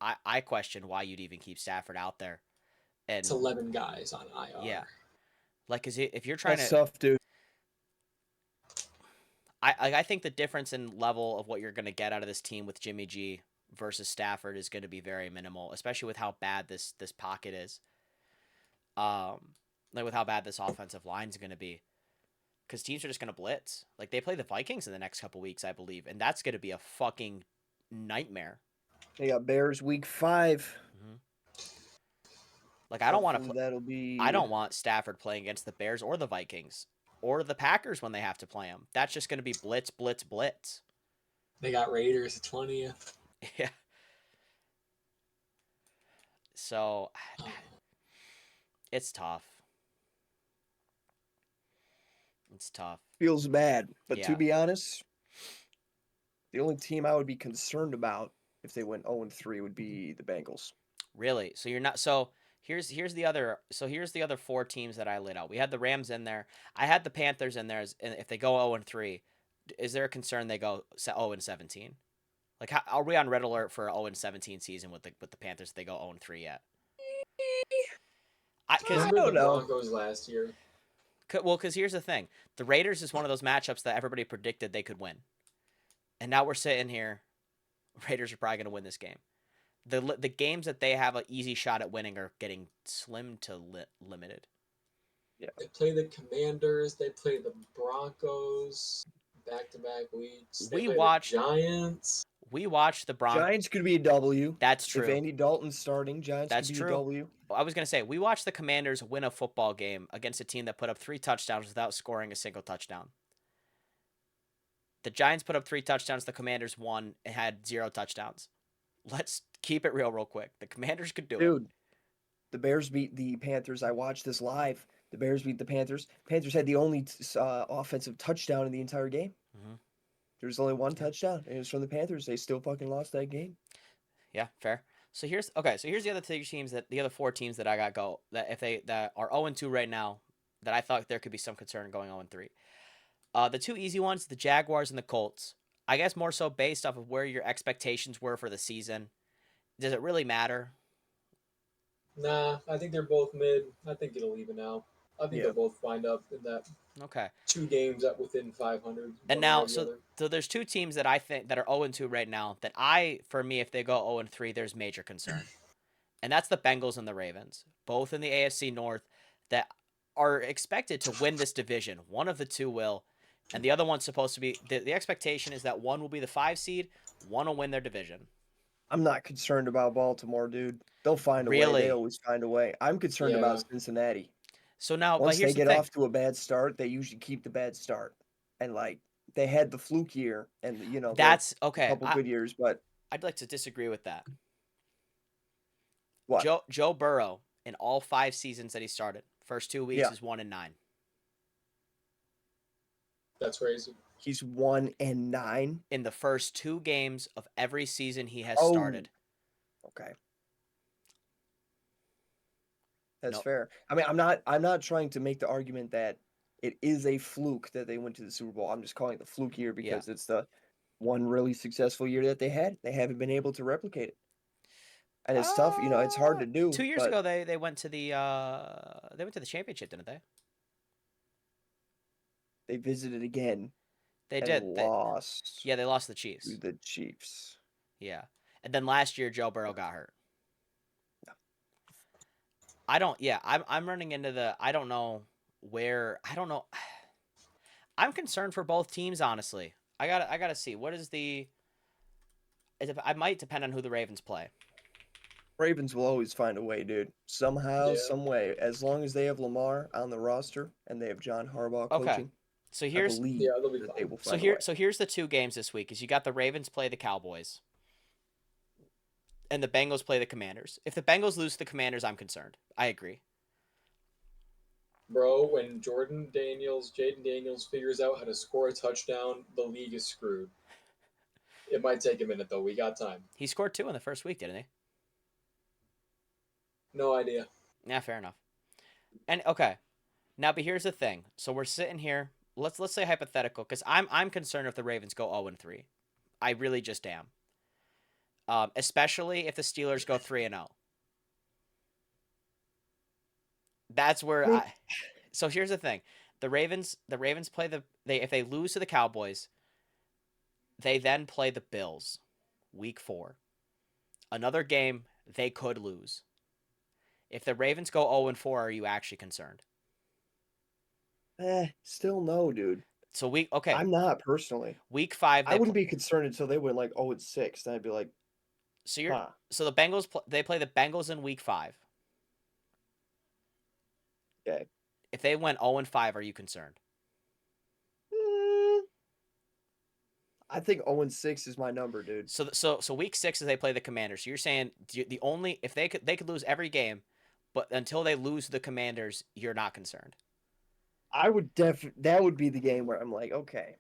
I question why you'd even keep Stafford out there. It's And 11 guys on yeah, IR. like, cause if you're trying That's to, tough, dude. I think the difference in level of what you're gonna get out of this team with Jimmy G versus Stafford is going to be very minimal, especially with how bad this pocket is. Like with how bad this offensive line is going to be. because teams are just gonna blitz. Like they play the Vikings in the next couple weeks, I believe, and that's gonna be a fucking nightmare. They got Bears week 5. Mm-hmm. Like I don't want Hopefully that'll be. I don't want Stafford playing against the Bears or the Vikings or the Packers when they have to play them. That's just gonna be blitz, blitz, blitz. They got Raiders the 20th. Yeah. So it's tough. It's tough. Feels bad, but Yeah. to be honest, the only team I would be concerned about if they went 0-3 would be the Bengals. Really? So you're not so here's the other 4 teams that I laid out. We had the Rams in there. I had the Panthers in there and if they go 0-3, is there a concern they go 0-17? Like how, are we on red alert for a 0-17 season with the Panthers if they go 0-3 yet? Remember don't the know. Broncos last year? Well, because here's the thing. The Raiders is one of those matchups that everybody predicted they could win. And now we're sitting here. Raiders are probably going to win this game. The games that they have an easy shot at winning are getting slim to limited. Yeah. They play the Commanders. They play the Broncos back-to-back weeks. They play the Giants. We watched the Broncos. Giants could be a W. That's true. If Andy Dalton's starting, Giants That's could be true. a W. I was going to say, we watched the Commanders win a football game against a team that put up 3 touchdowns without scoring a single touchdown. The Giants put up 3 touchdowns. The Commanders won and had 0 touchdowns. Let's keep it real quick. The Commanders could do it. Dude, the Bears beat the Panthers. I watched this live. The Bears beat the Panthers. Panthers had the only offensive touchdown in the entire game. Mm-hmm. There was only 1 touchdown, and it was from the Panthers. They still fucking lost that game. Yeah, fair. So here's the other 3 teams the other 4 teams that I got go that if they that are 0-2 right now that I thought there could be some concern going 0-3. The 2 easy ones, the Jaguars and the Colts. I guess more so based off of where your expectations were for the season. Does it really matter? Nah, I think they're both mid. I think it'll even out. I think they'll both wind up in that Okay. 2 games at within 500. And now, so there's 2 teams that I think that are 0-2 right now that for me, if they go 0-3, there's major concern. And that's the Bengals and the Ravens, both in the AFC North that are expected to win this division. One of the 2 will, and the other one's supposed to be, the expectation is that one will be the 5 seed, one will win their division. I'm not concerned about Baltimore, dude. They'll find a way. They always find a way. I'm concerned about Cincinnati. So now, once but here's they get off to a bad start, they usually keep the bad start. And like they had the fluke year, and that's okay. A couple good years, but I'd like to disagree with that. What? Joe Burrow in all 5 seasons that he started, first 2 weeks is 1-9. That's crazy. He's 1-9 in the first 2 games of every season he has started. Okay. That's fair. I mean, I'm not trying to make the argument that it is a fluke that they went to the Super Bowl. I'm just calling it the fluke year because it's the one really successful year that they had. They haven't been able to replicate it. And it's tough, it's hard to do. 2 years ago they went to the championship, didn't they? They visited again. They did. Lost. They lost to the Chiefs. To the Chiefs. Yeah. And then last year Joe Burrow got hurt. I'm running into I don't know. I'm concerned for both teams, honestly. I gotta see. What is I might depend on who the Ravens play. Ravens will always find a way, dude. Somehow, some way. As long as they have Lamar on the roster and they have John Harbaugh coaching. Okay. So here's they'll be fine. So here's the 2 games this week. Is you got the Ravens play the Cowboys. And the Bengals play the Commanders. If the Bengals lose to the Commanders, I'm concerned. I agree. Bro, when Jaden Daniels figures out how to score a touchdown, the league is screwed. It might take a minute, though. We got time. He scored 2 in the first week, didn't he? No idea. Yeah, fair enough. And, okay. Now, but here's the thing. So we're sitting here. Let's say hypothetical, because I'm concerned if the Ravens go 0-3. I really just am. Especially if the Steelers go 3-0. That's where So here's the thing: the Ravens play if they lose to the Cowboys, they then play the Bills, week 4. Another game they could lose. If the Ravens go 0-4, are you actually concerned? Still no, dude. So I'm not personally. week 5 I wouldn't be concerned until they went like 0-6. Then I'd be like, so you're huh. so the Bengals they play the Bengals in week 5. Okay. If they went 0-5, are you concerned? Mm, I think 0-6 is my number, dude. So week 6 is they play the Commanders. So you're saying the only if they could lose every game, but until they lose the Commanders, you're not concerned. That would be the game where I'm like, okay,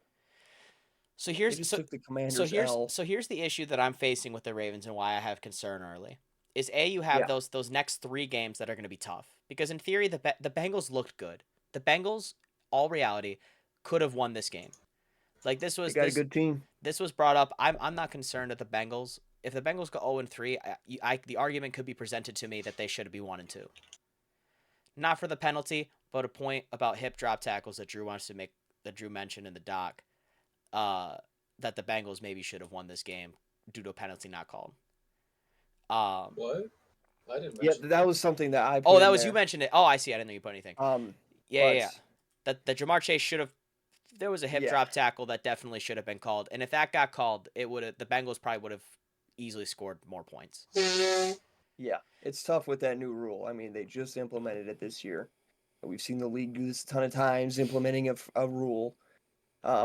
So they just took the Commanders L. here's the issue that I'm facing with the Ravens and why I have concern early. Is you have Yeah, those next 3 games that are going to be tough because in theory the Bengals looked good. The Bengals, all reality, could have won this game. Like they got a good team. this was brought up. I'm not concerned at the Bengals. If the Bengals go 0-3, the argument could be presented to me that they should be 1-2. Not for the penalty, but a point about hip drop tackles that Drew mentioned in the doc. Uh, that the Bengals maybe should have won this game due to a penalty not called. What? I didn't Yeah, mention that was something that I Oh, put that in was you there. mentioned it. Oh, I see. I didn't know you put anything. Yeah. But That Jamar Chase should have. There was a hip yeah, drop tackle that definitely should have been called, and if that got called, the Bengals probably would have easily scored more points. yeah, it's tough with that new rule. I mean, they just implemented it this year. We've seen the league do this a ton of times, implementing a rule.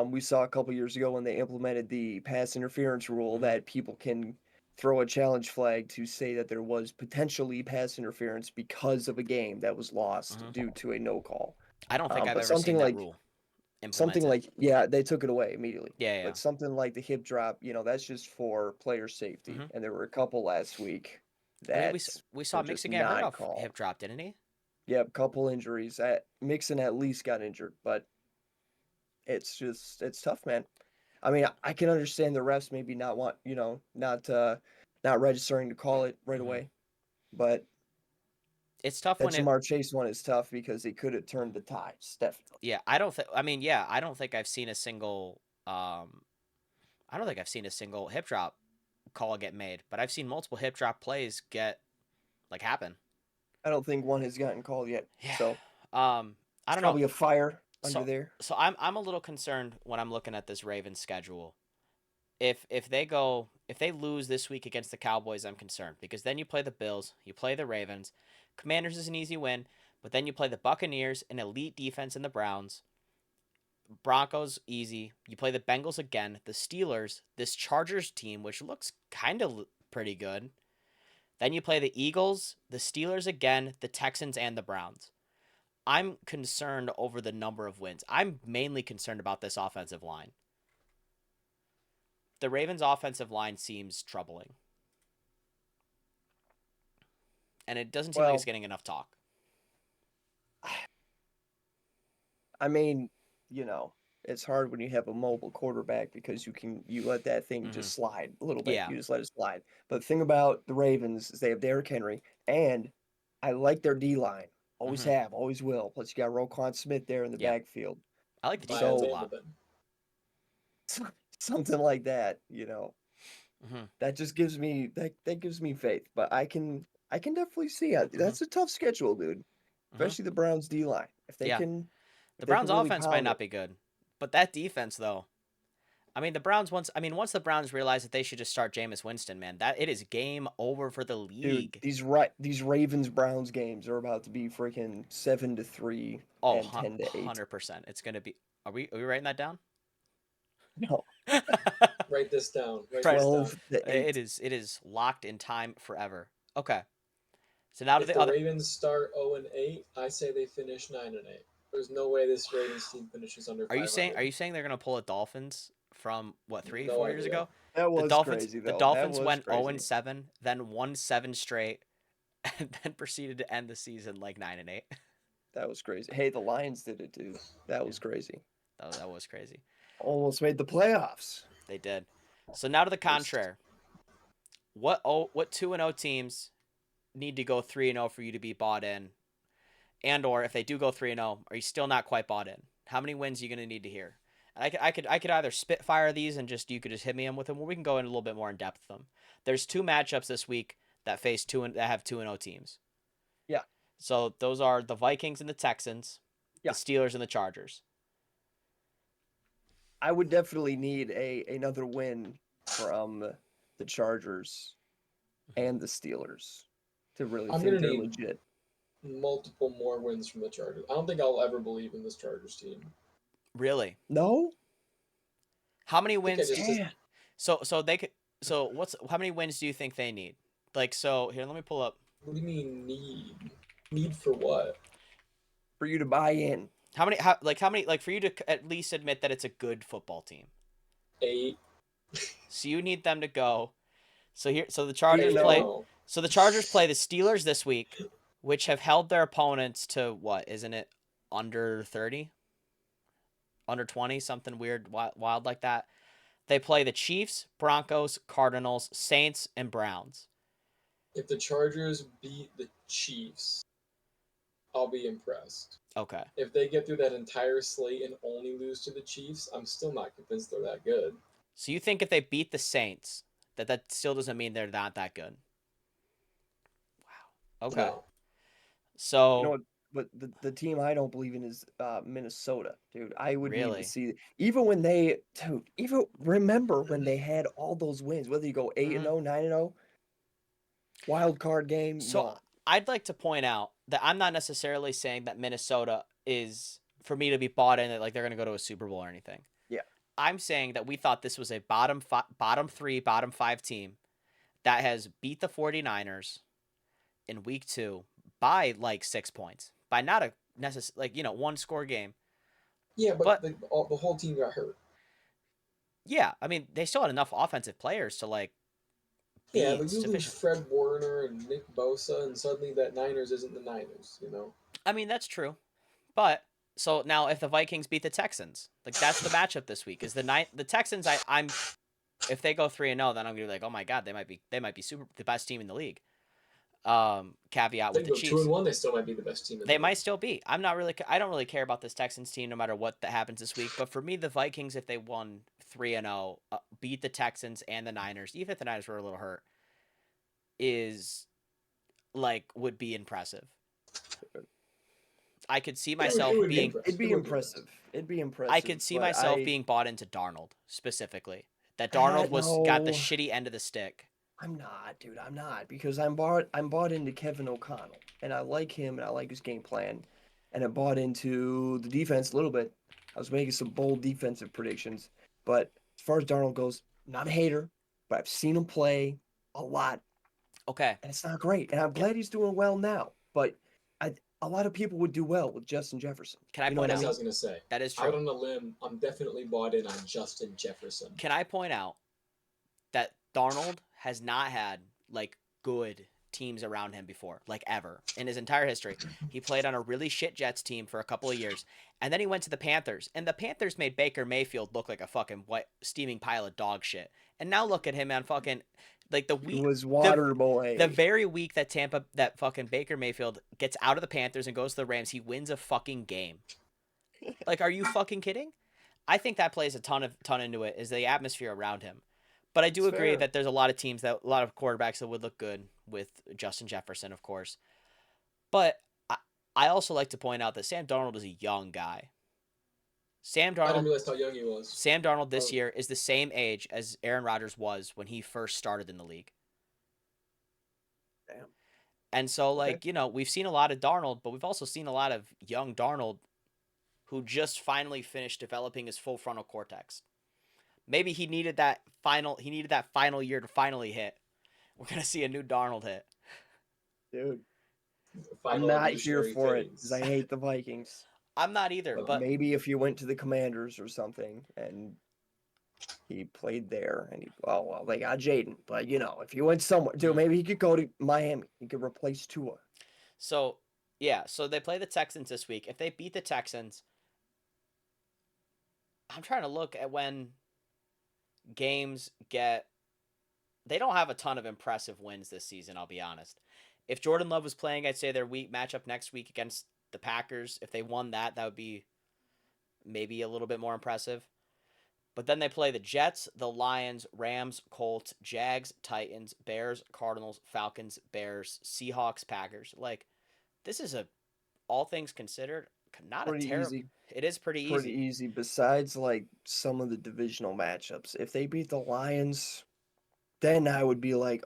We saw a couple years ago when they implemented the pass interference rule that people can throw a challenge flag to say that there was potentially pass interference because of a game that was lost due to a no call. I don't think I've But ever seen that rule implemented. yeah, they took it away immediately. Yeah. But something like the hip drop, that's just for player safety. Mhm. And there were a couple last week I mean, that we saw were just Mixon get hurt not off called. hip drop, didn't he? Yep, couple injuries. Mixon at least got injured, but it's tough, man. I mean, I can understand the refs maybe not want, not registering to call it right Mhm. away, but It's tough that when Jamar Chase one is tough because he could have turned the tides, definitely. yeah. I don't think. I mean, yeah. I don't think I've seen a single. I don't think I've seen a single hip drop call get made, but I've seen multiple hip drop plays get happen. I don't think one has gotten called yet, Yeah. so I it's don't know. probably a fire under So there. I'm a little concerned when I'm looking at this Ravens schedule. If they lose this week against the Cowboys, I'm concerned because then you play the Bills, you play the Ravens, Commanders is an easy win, but then you play the Buccaneers, an elite defense, and the Browns. Broncos easy. You play the Bengals again, the Steelers, this Chargers team which looks kind of pretty good. Then you play the Eagles, the Steelers again, the Texans, and the Browns. I'm concerned over the number of wins. I'm mainly concerned about this offensive line. The Ravens' offensive line seems troubling. And it doesn't seem like it's Well, getting enough talk. I mean, it's hard when you have a mobile quarterback because you let that thing Mm-hmm. just slide a little bit. Yeah. You just let it slide. But the thing about the Ravens is they have Derrick Henry, and I like their D line. Always Mm-hmm. have, always will. Plus you got Roquan Smith there in the Yeah. backfield. I like the by defense a So lot. something like that, Mm-hmm. that just gives me that gives me faith. But I can definitely see it. That's a tough schedule, dude. Mm-hmm. Especially the Browns D line. If they Yeah. can The if they Browns' can really offense might pound not it. be good. But that defense, though. I mean, once the Browns realize that they should just start Jameis Winston, man, that it is game over for the Dude, league. these Ravens Browns games are about to be freaking 7-3 Oh, and 10-8. 100%. It's going to be. Are we writing that down? No, Write this down. Write Right. this down. 12-8. It is locked in time forever. Okay. So now to If the the other. Ravens start 0-8, I say they finish 9-8. There's no way this Ravens team finishes under Are you 500. saying they're gonna pull a Dolphins from what three No four years idea. ago? That The was Dolphins crazy the though. That Dolphins was went 0 crazy. 7, then won 7 straight, and then proceeded to end the season like 9-8. That was crazy. Hey, the Lions did it too. That was crazy. That was crazy. Almost made the playoffs. They did. So now to the contrary. What 2-0 teams need to go 3-0 for you to be bought in? And or if they do go 3-0, are you still not quite bought in? How many wins are you gonna need to hear? And I could either spitfire these and you could just hit me in with them, or we can go in a little bit more in depth with them. There's 2 matchups this week that have 2-0 teams. Yeah. So those are the Vikings and the Texans. Yeah. the Steelers and the Chargers. I would definitely need another win from the Chargers and the Steelers to really I'm think gonna they're need legit. multiple more wins from the Chargers. I don't think I'll ever believe in this Chargers team. Really? No? How many I think I wins? just Yeah. So they could. So how many wins do you think they need? Like, so here, let me pull up. what do you mean need? Need for what? For you to buy in. How many? Like for you to at least admit that it's a good football team. 8. So you need them to go. So the You Chargers know- play. So the Chargers play the Steelers this week, which have held their opponents to what? Isn't it under 30? Under 20? Something weird, wild like that. They play the Chiefs, Broncos, Cardinals, Saints, and Browns. If the Chargers beat the Chiefs, I'll be impressed. Okay. If they get through that entire slate and only lose to the Chiefs, I'm still not convinced they're that good. So you think if they beat the Saints, that still doesn't mean they're not that good? Wow. Okay. No. So You know what? But the team I don't believe in is Minnesota, dude. I would need Really? to see even when they, dude. Even remember when they had all those wins, whether you go 8-0, 9-0, wild card game. So No. I'd like to point out that I'm not necessarily saying that Minnesota is for me to be bought in that like they're going to go to a Super Bowl or anything. Yeah. I'm saying that we thought this was a bottom 3, bottom 5 team that has beat the 49ers in week 2 by like 6 points. By not a one score game. Yeah, But- the whole team got hurt. Yeah, I mean, they still had enough offensive players to like be Yeah, but you lose sufficient. Fred Warner and Nick Bosa, and suddenly that Niners isn't the Niners, you know? I mean, that's true. But so now if the Vikings beat the Texans, like that's the matchup this week. Is the Texans I'm if they go 3-0, then I'm going to be like, "Oh my god, they might be the best team in the league." Caveat They with go the Chiefs. 2-1, they still might be the best team in the They league. might still be. I don't really care about this Texans team no matter what that happens this week, but for me the Vikings if they won 3-0, beat the Texans and the Niners, even if the Niners were a little hurt, is like would be impressive. I could see myself it would be being impressive. It'd be It would be impressive. It'd be impressive. I could see but myself I- being bought into Darnold specifically. That Darnold got the no. shitty end of the stick. I'm not, dude. I'm not because I'm bought into Kevin O'Connell, and I like him, and I like his game plan, and I bought into the defense a little bit. I was making some bold defensive predictions, but as far as Darnold goes, not a hater, but I've seen him play a lot, Okay. and it's not great. And I'm glad he's doing well now, but a lot of people would do well with Justin Jefferson. Can I You know point what That's I what I out? was going to say. That is Out true. on a limb, I'm definitely bought in on Justin Jefferson. Can I point out that Darnold has not had like good teams around him before, like ever in his entire history. He played on a really shit Jets team for a couple of years, and then he went to the Panthers, and the Panthers made Baker Mayfield look like a fucking steaming pile of dog shit. And now look at him on fucking like the He week was water boy. the very week that fucking Baker Mayfield gets out of the Panthers and goes to the Rams, he wins a fucking game. Like, are you fucking kidding? I think that plays a ton into it is the atmosphere around him. But I do It's agree fair. that there's a lot of quarterbacks that would look good with Justin Jefferson, of course. But I also like to point out that Sam Darnold is a young guy. I didn't realize how young he was. Sam Darnold this year is the same age as Aaron Rodgers was when he first started in the league. Damn. And so, like, we've seen a lot of Darnold, but we've also seen a lot of young Darnold who just finally finished developing his full frontal cortex. Maybe he needed that final year to finally hit. We're going to see a new Darnold hit. Dude, Final I'm not here evolutionary for it phase. because I hate the Vikings. I'm not either, but Maybe if you went to the Commanders or something and he played there and they got Jaden. But if you went somewhere, dude, maybe he could go to Miami. He could replace Tua. so they play the Texans this week. If they beat the Texans, I'm trying to look at when games they don't have a ton of impressive wins this season, I'll be honest. If Jordan Love was playing, I'd say their week matchup next week against the Packers. If they won that would be maybe a little bit more impressive. But then they play the Jets, the Lions, Rams, Colts, Jags, Titans, Bears, Cardinals, Falcons, Bears, Seahawks, Packers. Like, this is all things considered, not a pretty terrible. easy. It is pretty Pretty easy. easy. Besides, like, some of the divisional matchups, if they beat the Lions, then I would be like,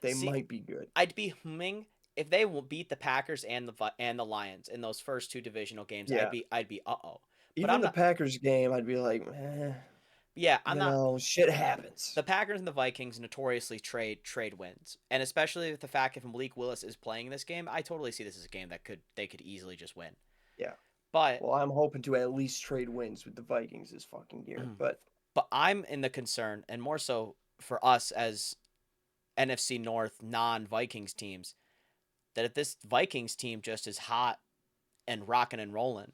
they See, might be good. I'd be humming if they will beat the Packers and the Lions in those first two divisional games. Yeah. I'd be uh-oh. But Even I'm the not. Packers game, I'd be like, Yeah, I'm not. shit happens. The Packers and the Vikings notoriously trade wins, and especially with the fact if Malik Willis is playing this game, I totally see this as a game that they could easily just win. Yeah. But Well, I'm hoping to at least trade wins with the Vikings this fucking year. But I'm in the concern, and more so for us as NFC North non-Vikings teams, that if this Vikings team just is hot and rocking and rolling,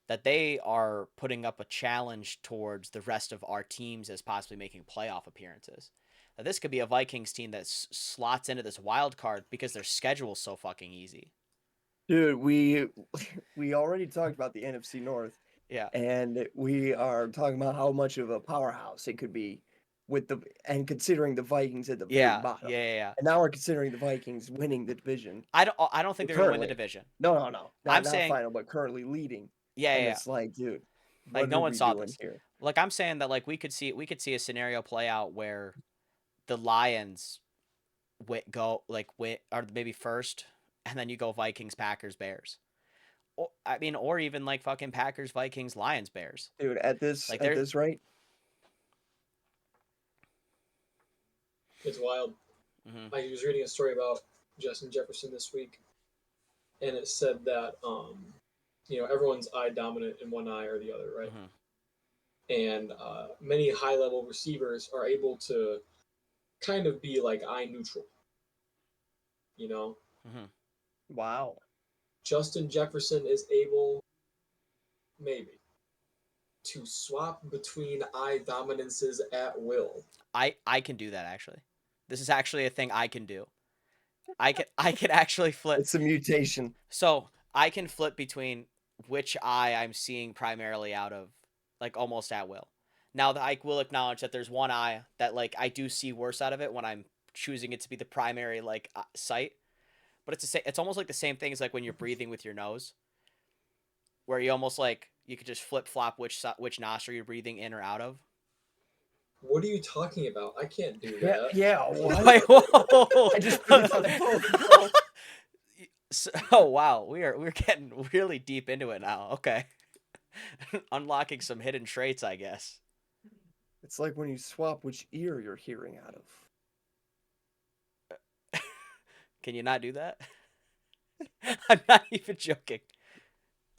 that they are putting up a challenge towards the rest of our teams as possibly making playoff appearances. That this could be a Vikings team that slots into this wild card because their schedule's so fucking easy. dude, we already talked about the NFC North. Yeah. And we are talking about how much of a powerhouse it could be and considering the Vikings at the very bottom. Yeah. And now we're considering the Vikings winning the division. I don't think they're gonna win the Currently. division. No. Not saying- final, but currently leading. Yeah. And it's like, dude, Like what no are one we saw doing this. here? Like I'm saying that like we could see a scenario play out where the Lions or maybe first, and then you go Vikings, Packers, Bears. Or even like fucking Packers, Vikings, Lions, Bears. Dude, at this rate, It's wild. Mm-hmm. I was reading a story about Justin Jefferson this week, and it said that everyone's eye dominant in one eye or the other, right? Mm-hmm. And many high level receivers are able to kind of be like eye neutral. You know, wow. Justin Jefferson is able, maybe, to swap between eye dominances at will. I can do that actually. This is actually a thing I can do. I can actually flip. It's a mutation. So I can flip between which eye I'm seeing primarily out of, like almost at will. Now I will acknowledge that there's one eye that like I do see worse out of it when I'm choosing it to be the primary like sight. But it's almost like the same thing as like when you're breathing with your nose, where you almost like you could just flip flop which nostril you're breathing in or out of. What are you talking about? I can't do that. Yeah. What? Wait, whoa. I just breathed on the phone, bro. Oh wow, we're getting really deep into it now. Okay, unlocking some hidden traits, I guess. It's like when you swap which ear you're hearing out of. Can you not do that? I'm not even joking.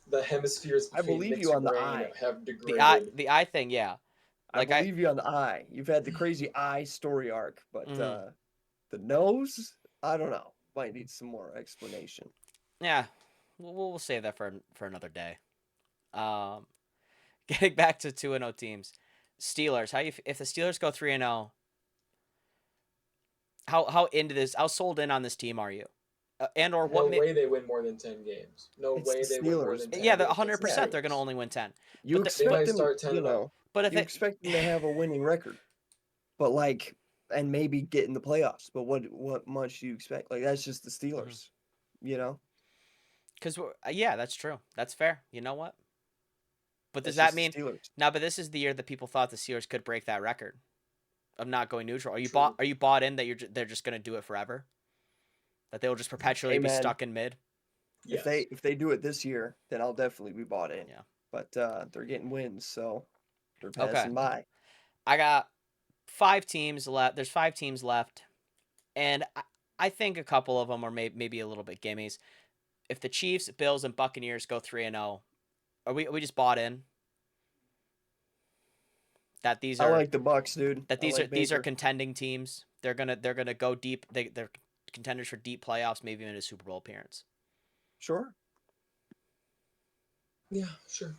The hemispheres I between believe Nick's you on the brain eye. have degraded. The eye thing, yeah. Like I believe you on the eye. You've had the crazy eye story arc, but the nose, I don't know. Might need some more explanation. Yeah, we'll save that for another day. Getting back to 2-0 teams, Steelers. If the Steelers go 3-0, how into this? How sold in on this team are you? And/or what? No way they win more than 10 games. No It's way the they win more Steelers. than 10 Yeah, games. 100%. They're gonna only win 10. You But they might expect them, start 10 and 0. But if you expect them to have a winning record, but like, and maybe get in the playoffs. But what much do you expect? Like that's just the Steelers, you know. Because yeah, that's true. That's fair. You know what? But does That's that just the mean Steelers. now? But this is the year that people thought the Steelers could break that record of not going neutral. Are you True. Are you bought in that they're just gonna do it forever? That they will just perpetually be Amen. stuck in mid? Yes. If they do it this year, then I'll definitely be bought in. Yeah. But they're getting wins, so they're passing by. I got 5 teams left. There's 5 teams left, and I think a couple of them are maybe a little bit gimmies. If the Chiefs, Bills, and Buccaneers go 3-0, are we just bought in? That these I are like the Bucks, dude. that I like these are Baker. contending teams. They're gonna go deep. They're contenders for deep playoffs, maybe even a Super Bowl appearance. Sure. Yeah, sure.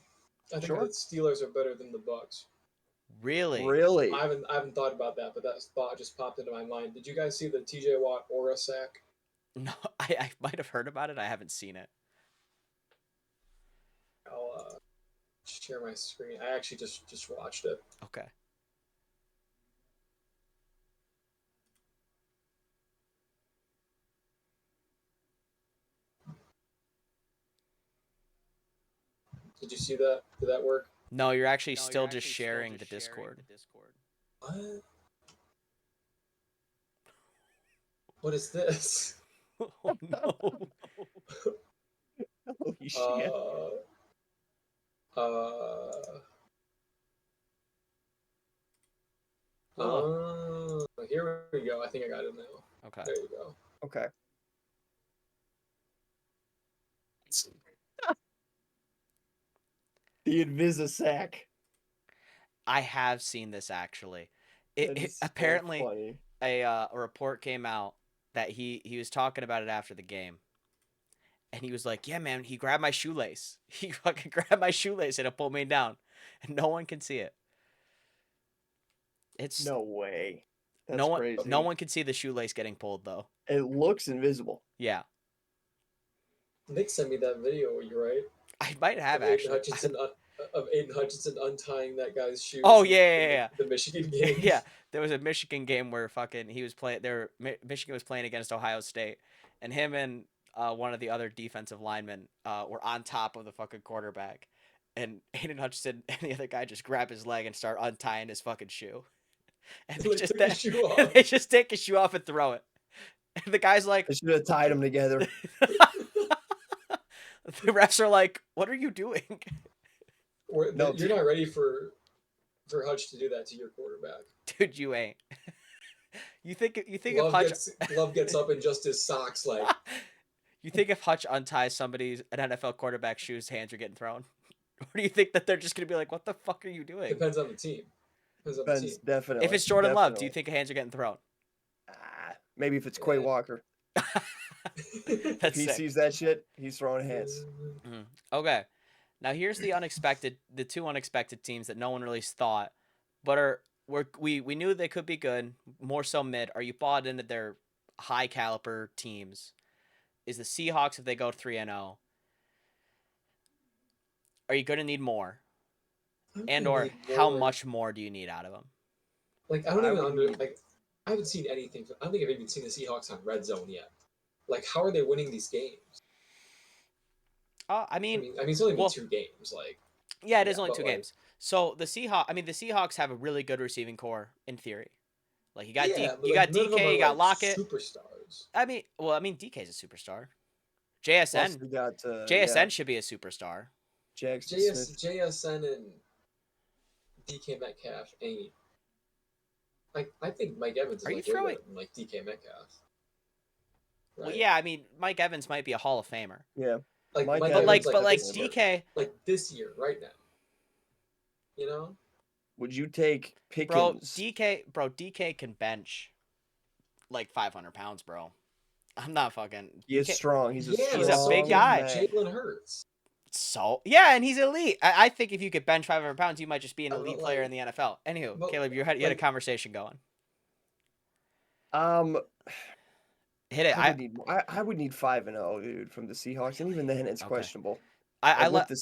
I think Sure. the Steelers are better than the Bucks. Really? Really? I haven't thought about that, but that thought just popped into my mind. Did you guys see the TJ Watt aura sack? No, I might have heard about it. I haven't seen it. I'll share my screen. I actually just watched it. Okay. Did you see that? Did that work? No, you're actually still just sharing the Discord. What? What is this? Oh no. Holy shit. Here we go. I think I got it now. Okay. There you go. Okay. The Invisa-Sack. I have seen this actually. That is so Apparently funny. a report came out that he was talking about it after the game. And he was like, "Yeah, man, he grabbed my shoelace. He fucking grabbed my shoelace and it pulled me down, and no one can see it. It's No way. That's no one. crazy. No one can see the shoelace getting pulled though. It looks invisible. Yeah, Nick sent me that video. You're right. I might have Of Aiden actually. Hutchinson, of Aiden Hutchinson untying that guy's shoes. Oh in- yeah, in yeah, yeah. The Michigan game. Yeah, there was a Michigan game where fucking he was playing. Michigan was playing against Ohio State, and him and one of the other defensive linemen were on top of the fucking quarterback, and Aiden Hutchinson and the other guy just grab his leg and start untying his fucking shoe, and So they they just took his shoe off. and they just take his shoe off and throw it, and the guy's like, I should have tied them together. the refs are like, "What are you doing?" No, You're not ready for Hutch to do that to your quarterback. Dude, you ain't. You think if Love Hutch gets up in just his socks like. You think if Hutch unties an NFL quarterback's shoes, hands are getting thrown? Or do you think that they're just gonna be like, "What the fuck are you doing?" Depends on the team. Depends, definitely. If it's Jordan Love, do you definitely. think hands are getting thrown? Maybe if it's Quay Walker. If That's he sick. sees that shit, he's throwing hands. Okay, now here's the two unexpected teams that no one really thought, but we knew they could be good, more so mid. Are you bought into their high caliber teams? Is the Seahawks if they go 3-0? Are you going to need more? And or how much more do you need out of them? Like I don't even I haven't seen anything. I don't think I've even seen the Seahawks on red zone yet. Like how are they winning these games? I mean, it's only been 2 games. Like yeah, it is only but 2 like- games. So the Seahawks have a really good receiving core in theory. Like you got but you got none of them DK, are, you got like, Lockett. superstars. I mean DK is a superstar. Plus, JSN we got JSN should be a superstar. Jackson Smith. JSN and DK Metcalf ain't. Like I think Mike Evans is Are you like way throwing- better than like DK Metcalf. Well, yeah, I mean Mike Evans might be a Hall of Famer. Yeah. Like Mike Mike Evans, Evans, but like this DK, year, like this year, right now. You know. Would you take bro, Pickens? DK can bench like 500 pounds, bro. I'm not fucking. He is strong. He's a He's a strong big guy. man. Jalen Hurts. So yeah, and he's elite. I think if you could bench 500 pounds, you might just be an elite player in the NFL. Anywho, but, Caleb, you had a conversation going. Hit it. I would need 5-0, dude, from the Seahawks, and even then it's questionable. With the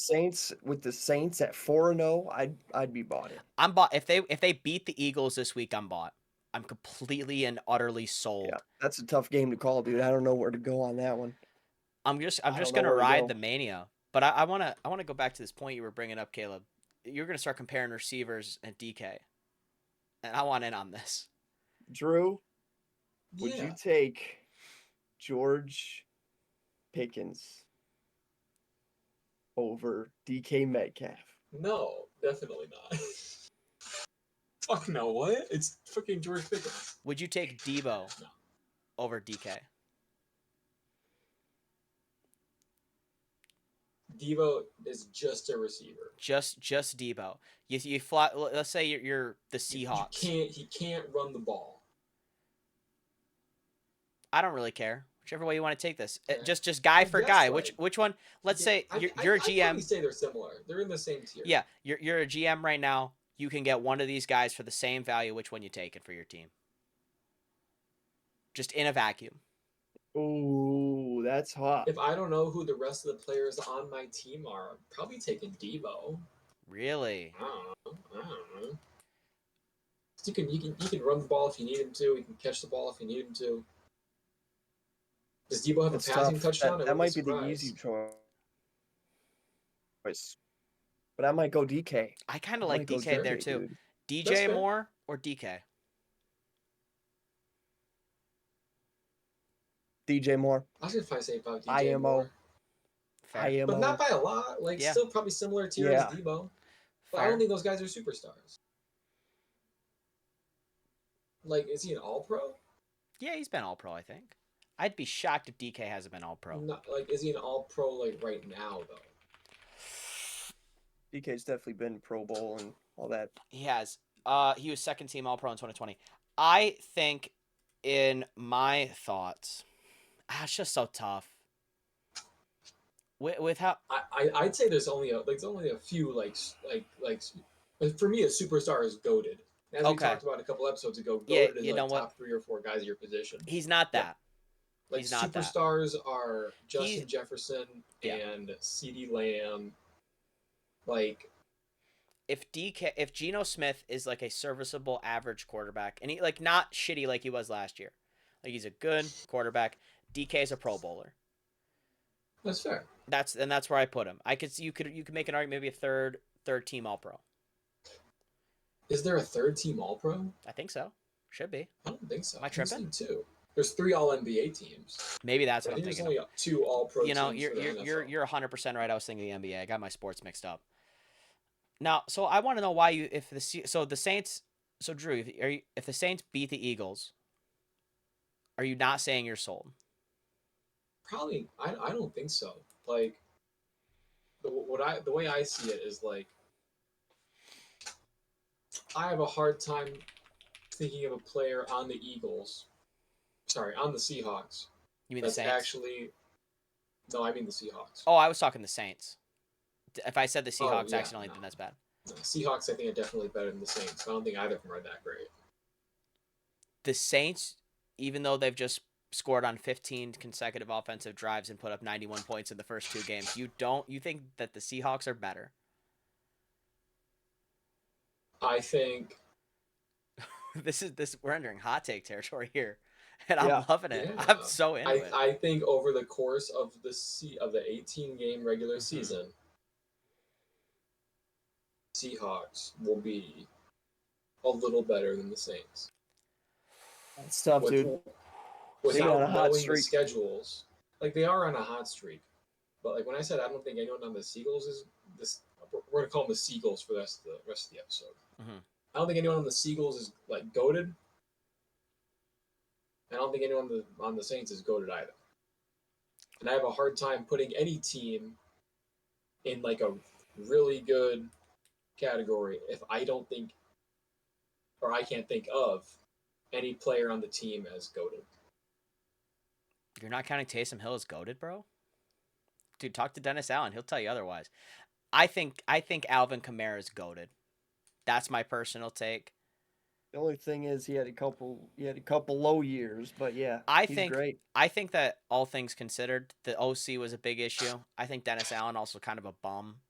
Saints at 4-0, I'd be bought in. I'm bought if they beat the Eagles this week. I'm bought. I'm completely and utterly sold. Yeah, that's a tough game to call, dude. I don't know where to go on that one. I'm just gonna ride the mania. But I wanna go back to this point you were bringing up, Caleb. You're gonna start comparing receivers and DK, and I want in on this. Drew, would you take George Pickens over DK Metcalf? No, definitely not. Fuck no, what? It's fucking George Pickens. Would you take Debo over DK? Debo is just a receiver. Just Debo. You fly. Let's say you're the Seahawks. He can't run the ball. I don't really care. Whichever way you want to take this, just guy for guy. Which one? Let's say you're a GM. I'd say they're similar. They're in the same tier. Yeah, you're a GM right now. You can get one of these guys for the same value. Which one you taking for your team? Just in a vacuum. Ooh, that's hot. If I don't know who the rest of the players on my team are, I'm probably taking Debo. Really? I don't know. You can run the ball if you need him to. He can catch the ball if you need him to. Does Debo have a passing touchdown? That might be the easy choice. But I might go DK. I kind I of like might go DK there DK, too. dude. That's DJ fair. Moore or DK? DJ Moore. I was gonna say about DJ IMO. Moore, Fair. but IMO. not by a lot. Like Yeah. still probably similar tier as Yeah. Debo. But I Fair. don't think those guys are superstars. Like, is he an All Pro? Yeah, he's been All Pro, I think. I'd be shocked if DK hasn't been All Pro. Not like, is he an All Pro like right now though? DK's definitely been Pro Bowl and all that. He has. He was second team All Pro in 2020. I think, in my thoughts, it's just so tough. With how I'd say there's only a few like for me a superstar is goated. As we Okay. talked about a couple episodes ago, Yeah, goated is you know like what? top 3 or 4 guys at your position. he's not Yeah. that. Like He's not that. superstars are Justin He- Jefferson Yeah. and CeeDee Lamb. Like If Geno Smith is like a serviceable average quarterback, and he like not shitty like he was last year, like he's a good quarterback. DK is a Pro Bowler. that's fair. That's where I put him. You could make an argument maybe a third team All Pro. Is there a third team All Pro? I think so. Should be. I don't think so. Am I I've tripping? seen 2. There's 3 All NBA teams. Maybe that's I what I'm think there's thinking. only 2 All Pro. You know, teams you're for the you're NFL. you're 100% right. I was thinking the NBA. I got my sports mixed up. Now, so I want to know why the Saints. So Drew, if the Saints beat the Eagles, are you not saying you're sold? Probably, I don't think so. Like, the way I see it is like, I have a hard time thinking of a player on the on the Seahawks. You mean the That's Saints? actually, no, I mean the Seahawks. Oh, I was talking the Saints. If I said the Oh, Seahawks yeah, accidentally, no. then that's bad. The Seahawks, I think, are definitely better than the Saints. I don't think either of them are that great. The Saints, even though they've just scored on 15 consecutive offensive drives and put up 91 points in the first 2 games, you think that the Seahawks are better? I think. We're entering hot take territory here, and Yeah. I'm loving it. Yeah. I'm so into it. I think over the course of the 18-game regular Mhm. season, Seahawks will be a little better than the Saints. That's tough, With- dude. They Without on a hot knowing the streak. schedules, like they are on a hot streak. But like when I said I don't think anyone on the Seagulls is this, we're gonna call them the Seagulls for the rest of the episode. Mhm. I don't think anyone on the Seagulls is like goated. I don't think anyone on the Saints is goated either. And I have a hard time putting any team in like a really good category if I don't think, or I can't think of any player on the team as goated. You're not counting Taysom Hill as goated, bro? Dude, talk to Dennis Allen. He'll tell you otherwise. I think Alvin Kamara is goated. That's my personal take. The only thing is he had a couple low years, but yeah, I he's think great. I think that all things considered, the OC was a big issue. I think Dennis Allen also kind of a bum.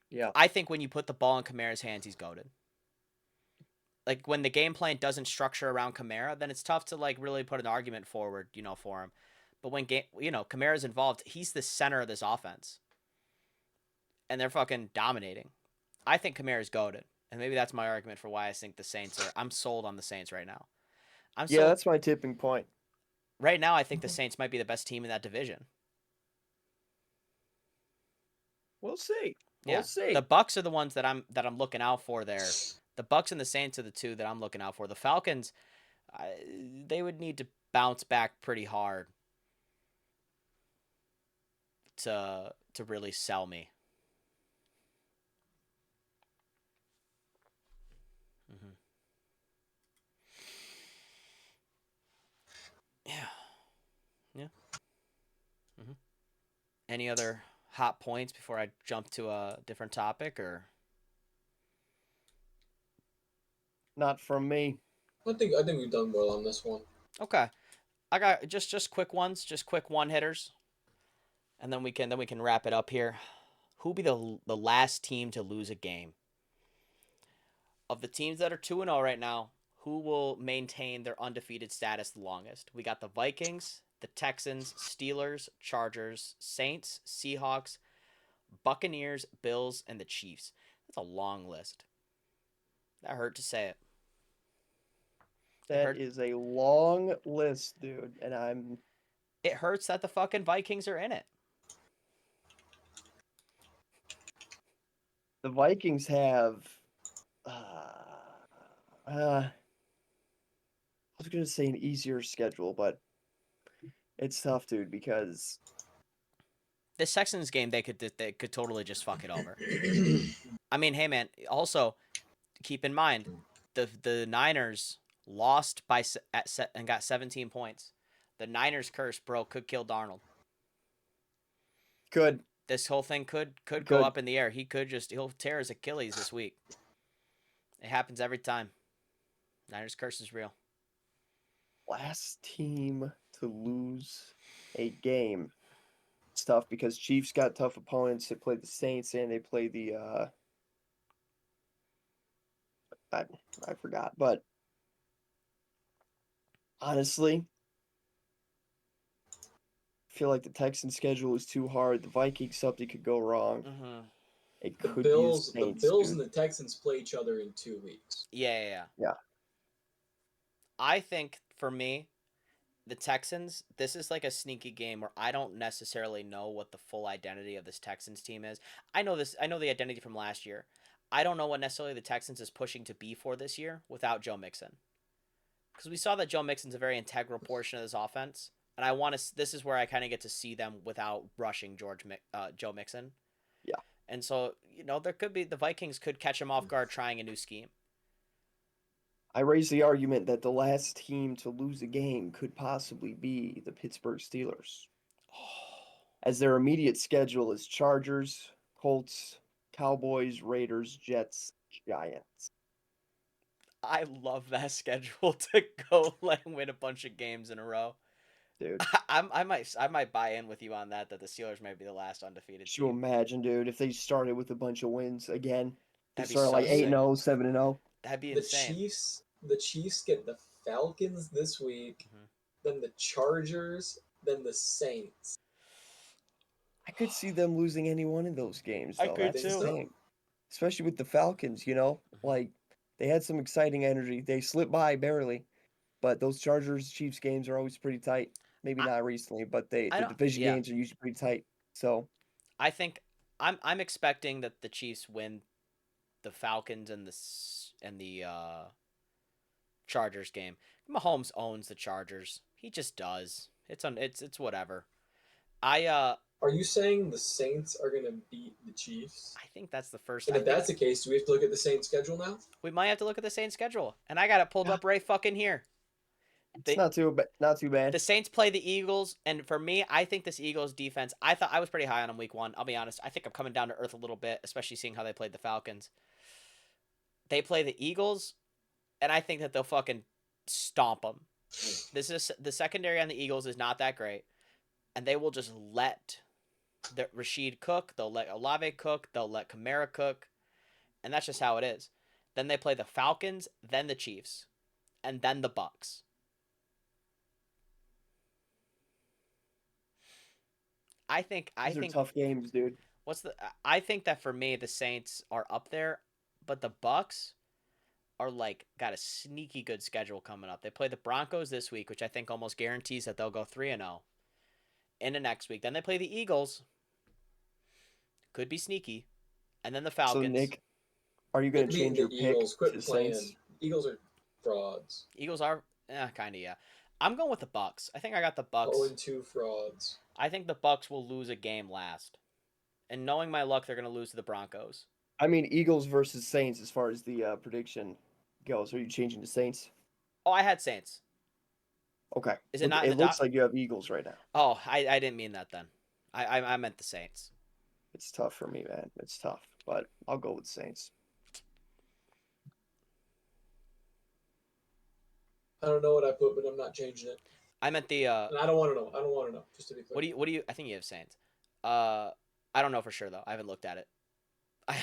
Yeah. I think when you put the ball in Kamara's hands, he's goated. Like when the game plan doesn't structure around Kamara, then it's tough to like really put an argument forward, for him. But when Kamara's involved, he's the center of this offense. And they're fucking dominating. I think Kamara's goated. And maybe that's my argument for why I think the Saints I'm sold on the Saints right now. Yeah, that's my tipping point. Right now I think the Saints might be the best team in that division. We'll see. Yeah. We'll see. The Bucks are the ones that I'm looking out for there. The Bucks and the Saints are the two that I'm looking out for. The Falcons, they would need to bounce back pretty hard to really sell me. Mm-hmm. Yeah. Mm-hmm. Any other hot points before I jump to a different topic, or? Not from me. I think we've done well on this one. Okay, I got just quick ones, just quick one hitters, and then we can wrap it up here. Who'll be the last team to lose a game? Of the teams that are 2-0 right now, who will maintain their undefeated status the longest? We got the Vikings, the Texans, Steelers, Chargers, Saints, Seahawks, Buccaneers, Bills, and the Chiefs. That's a long list. That hurt to say it. That is a long list, dude, and It hurts that the fucking Vikings are in it. the Vikings have. I was gonna say an easier schedule, but it's tough, dude, because This Texans game, they could totally just fuck it over. I mean, hey man. Also, keep in mind, the Niners lost by and got 17 points. The Niners curse, bro, could kill Darnold. could This whole thing could go up in the air. He'll tear his Achilles this week. It happens every time. Niners curse is real. last team to lose a game. It's tough because Chiefs got tough opponents. They played the Saints and they play the I forgot, but honestly, I feel like the Texans schedule is too hard. The Vikings, something could go wrong. Mm-hmm. It The could be the Bills, Saints, and dude. the Texans play each other in 2 weeks. Yeah. Yeah. I think for me, the Texans, this is like a sneaky game where I don't necessarily know what the full identity of this Texans team is. I know the identity from last year. I don't know what necessarily the Texans is pushing to be for this year without Joe Mixon. Because we saw that Joe Mixon's a very integral portion of this offense, and I want to. This is where I kind of get to see them without rushing Joe Mixon. Yeah. And so there could be the Vikings could catch him off guard trying a new scheme. I raised the argument that the last team to lose a game could possibly be the Pittsburgh Steelers, as their immediate schedule is Chargers, Colts, Cowboys, Raiders, Jets, Giants. I love that schedule to go win a bunch of games in a row. Dude, I might buy in with you on that the Steelers might be the last undefeated could you team. imagine, dude, if they started with a bunch of wins again? They That'd be started so like sick. 8-0, 7-0. That'd be The insane. Chiefs get the Falcons this week, then the Chargers, then the Saints. I could see them losing any one of those games, I though. could That's the too. thing. Especially with the Falcons, like they had some exciting energy. They slipped by barely, but those Chargers Chiefs games are always pretty tight. Maybe I, not recently, but the I don't. division Yeah, games are usually pretty tight. So I think I'm expecting that the Chiefs win the Falcons and the Chargers game. Mahomes owns the Chargers. He just does. It's whatever. Are you saying the Saints are going to beat the Chiefs? I think that's the first. And if that's the case, do we have to look at the Saints schedule now? We might have to look at the Saints schedule, and I got it pulled up right fucking here. it's not too bad. The Saints play the Eagles, and for me, I think this Eagles defense. I thought I was pretty high on them week 1. I'll be honest. I think I'm coming down to earth a little bit, especially seeing how they played the Falcons. They play the Eagles, and I think that they'll fucking stomp them. This is the secondary on the Eagles is not that great, and they will just let Rashid cook. They'll let Olave cook. They'll let Kamara cook, and that's just how it is. Then they play the Falcons, then the Chiefs, and then the Bucks. I think These are tough games, dude. I think that for me the Saints are up there, but the Bucks are got a sneaky good schedule coming up. They play the Broncos this week, which I think almost guarantees that they'll go 3-0 in the next week. Then they play the Eagles. Could be sneaky. And then the Falcons. So Nick, are you going to change your pick to the Saints? Eagles are frauds. Eagles are kind of, yeah. I'm going with the Bucks. I think I got the Bucks. 0-2 frauds. I think the Bucks will lose a game last. And knowing my luck, they're going to lose to the Broncos. I mean, Eagles versus Saints as far as the prediction goes. Are you changing to Saints? Oh, I had Saints. Okay. Is it not in It looks like you have Eagles right now. Oh, I didn't mean that then. I meant the Saints. It's tough for me, man. It's tough, but I'll go with Saints. I don't know what I put, but I'm not changing it. I meant the. And I don't want to know. I don't want to know. Just to be clear. What do you? I think you have Saints. I don't know for sure though. I haven't looked at it.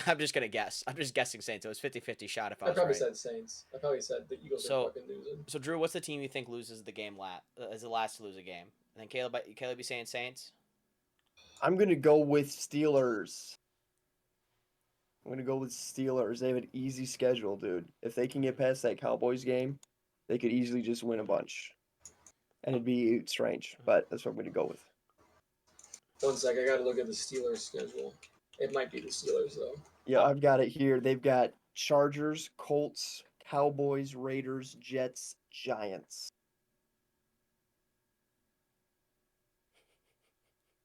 I'm just gonna guess. I'm just guessing Saints. It was 50-50 shot if I was probably right. said Saints. I probably said the Eagles are fucking losing. So Drew, what's the team you think loses the game as the last to lose a game? And then Caleb, you saying Saints? I'm gonna go with Steelers. I'm gonna go with Steelers. They have an easy schedule, dude. If they can get past that Cowboys game, they could easily just win a bunch. And it'd be strange, but that's what I'm gonna go with. 1 sec, I gotta look at the Steelers schedule. It might be the Steelers though. Yeah, I've got it here. They've got Chargers, Colts, Cowboys, Raiders, Jets, Giants.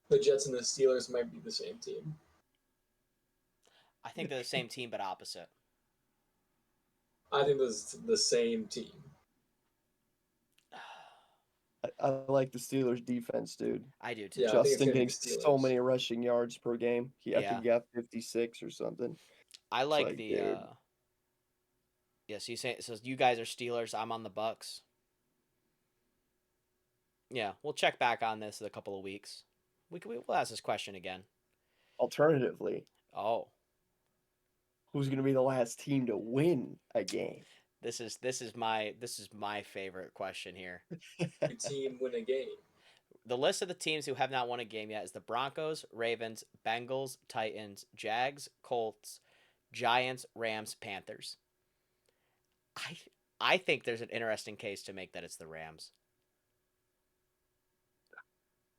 The Jets and the Steelers might be the same team. I think they're the same team but opposite. I think this is the same team. I like the Steelers defense, dude. I do too. Yeah, I think it's Justin gonna be getting the so Steelers. many rushing yards per game. I think Yeah. he got 56 or something. I like like, the dude. yeah, so you say so you guys are Steelers, I'm on the Bucks. Yeah, we'll check back on this in a couple of weeks. We'll ask this question again. Alternatively, Oh, who's going to be the last team to win a game? this is my favorite question here. Your team win a game. The list of the teams who have not won a game yet is the Broncos, Ravens, Bengals, Titans, Jags, Colts, Giants, Rams, Panthers. I think there's an interesting case to make that it's the Rams.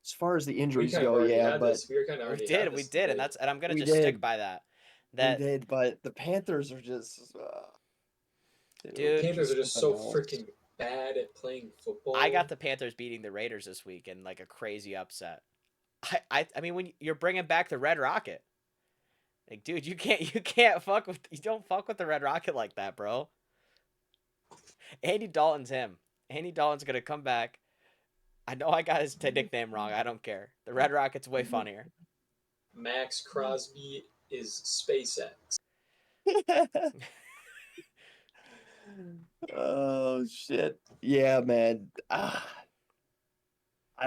As far as the We injuries kind of go, already yeah, had but this. We were kind of We already did, had we this did, debate. and I'm gonna We just stick did. by that. we That did. But the Panthers are just, Dude. Panthers are just so something else. freaking bad at playing football. I got the Panthers beating the Raiders this week in like a crazy upset. I mean, when you're bringing back the Red Rocket, like, dude, you don't fuck with the Red Rocket like that, bro. Andy Dalton's him. Andy Dalton's gonna come back. I know I got his nickname wrong. I don't care. The Red Rocket's way funnier. Max Crosby is SpaceX. Oh shit! Yeah, man. I